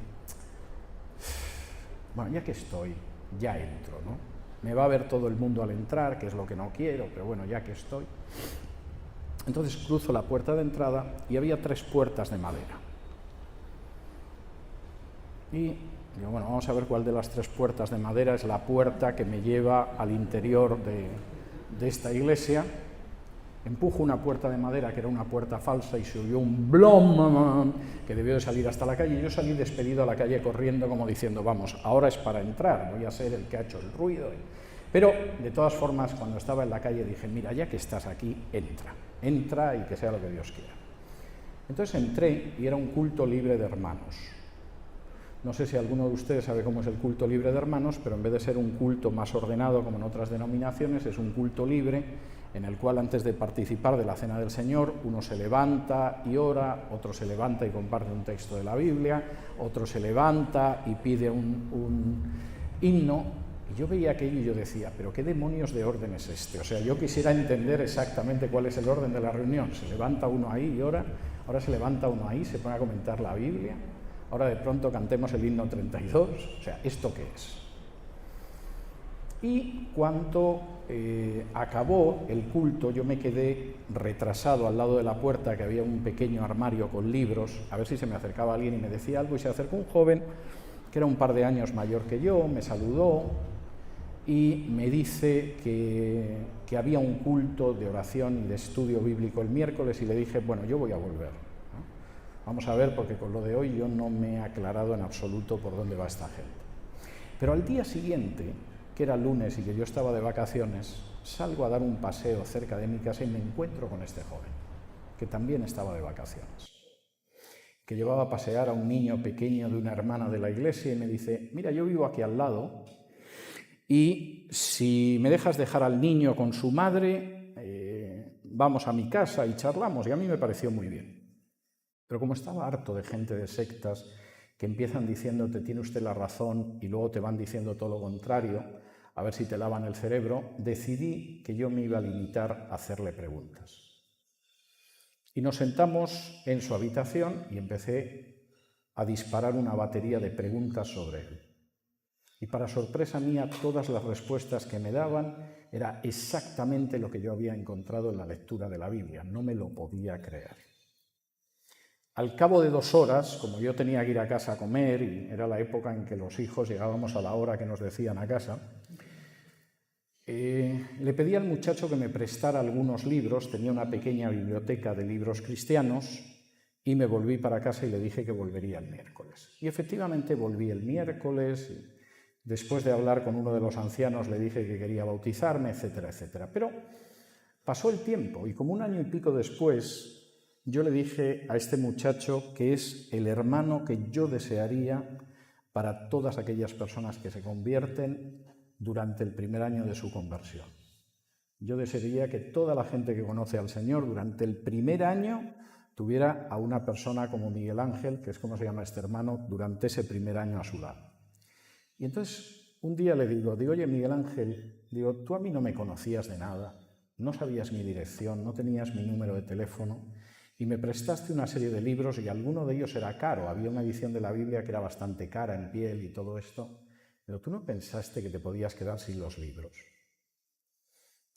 bueno, ya que estoy, ya entro, ¿no? Me va a ver todo el mundo al entrar, que es lo que no quiero, pero bueno, ya que estoy. Entonces cruzo la puerta de entrada y había 3 puertas de madera. Y digo, bueno, vamos a ver cuál de las 3 puertas de madera es la puerta que me lleva al interior de esta iglesia. Empujo una puerta de madera, que era una puerta falsa, y se oyó un blom que debió de salir hasta la calle. Yo salí despedido a la calle corriendo como diciendo, vamos, ahora es para entrar, voy a ser el que ha hecho el ruido. Pero, de todas formas, cuando estaba en la calle dije, mira, ya que estás aquí, entra y que sea lo que Dios quiera. Entonces entré y era un culto libre de hermanos. No sé si alguno de ustedes sabe cómo es el culto libre de hermanos, pero en vez de ser un culto más ordenado como en otras denominaciones, es un culto libre en el cual antes de participar de la Cena del Señor, uno se levanta y ora, otro se levanta y comparte un texto de la Biblia, otro se levanta y pide un himno. Y yo veía aquello y yo decía, pero ¿qué demonios de orden es este? O sea, yo quisiera entender exactamente cuál es el orden de la reunión. Se levanta uno ahí y ora, ahora se levanta uno ahí, se pone a comentar la Biblia, ahora de pronto cantemos el himno 32, o sea, ¿esto qué es? Y cuando acabó el culto, yo me quedé retrasado al lado de la puerta, que había un pequeño armario con libros, a ver si se me acercaba alguien y me decía algo, y se acercó un joven que era un par de años mayor que yo, me saludó y me dice que había un culto de oración y de estudio bíblico el miércoles, y le dije, bueno, yo voy a volver, ¿no? Vamos a ver, porque con lo de hoy yo no me he aclarado en absoluto por dónde va esta gente. Pero al día siguiente, que era lunes y que yo estaba de vacaciones, salgo a dar un paseo cerca de mi casa y me encuentro con este joven, que también estaba de vacaciones, que llevaba a pasear a un niño pequeño de una hermana de la iglesia, y me dice, mira, yo vivo aquí al lado y si me dejas dejar al niño con su madre, vamos a mi casa y charlamos. Y a mí me pareció muy bien. Pero como estaba harto de gente de sectas que empiezan diciéndote tiene usted la razón y luego te van diciendo todo lo contrario, a ver si te lavan el cerebro, decidí que yo me iba a limitar a hacerle preguntas. Y nos sentamos en su habitación y empecé a disparar una batería de preguntas sobre él. Y para sorpresa mía, todas las respuestas que me daban era exactamente lo que yo había encontrado en la lectura de la Biblia. No me lo podía creer. Al cabo de 2 horas, como yo tenía que ir a casa a comer, y era la época en que los hijos llegábamos a la hora que nos decían a casa, le pedí al muchacho que me prestara algunos libros, tenía una pequeña biblioteca de libros cristianos, y me volví para casa y le dije que volvería el miércoles. Y efectivamente volví el miércoles, y después de hablar con uno de los ancianos le dije que quería bautizarme, etcétera, etcétera. Pero pasó el tiempo y como 1 año y pico después, yo le dije a este muchacho que es el hermano que yo desearía para todas aquellas personas que se convierten durante el primer año de su conversión. Yo desearía que toda la gente que conoce al Señor durante el primer año tuviera a una persona como Miguel Ángel, que es como se llama este hermano, durante ese primer año a su lado. Y entonces un día le digo, oye Miguel Ángel, digo, tú a mí no me conocías de nada, no sabías mi dirección, no tenías mi número de teléfono, y me prestaste una serie de libros y alguno de ellos era caro, había una edición de la Biblia que era bastante cara en piel y todo esto, pero tú no pensaste que te podías quedar sin los libros.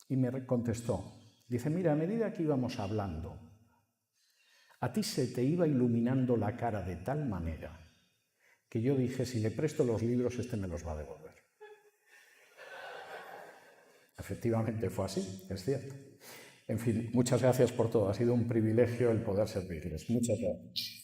Y me contestó, dice, mira, a medida que íbamos hablando, a ti se te iba iluminando la cara de tal manera que yo dije, si le presto los libros, este me los va a devolver. Efectivamente fue así, es cierto. En fin, muchas gracias por todo. Ha sido un privilegio el poder servirles. Muchas gracias.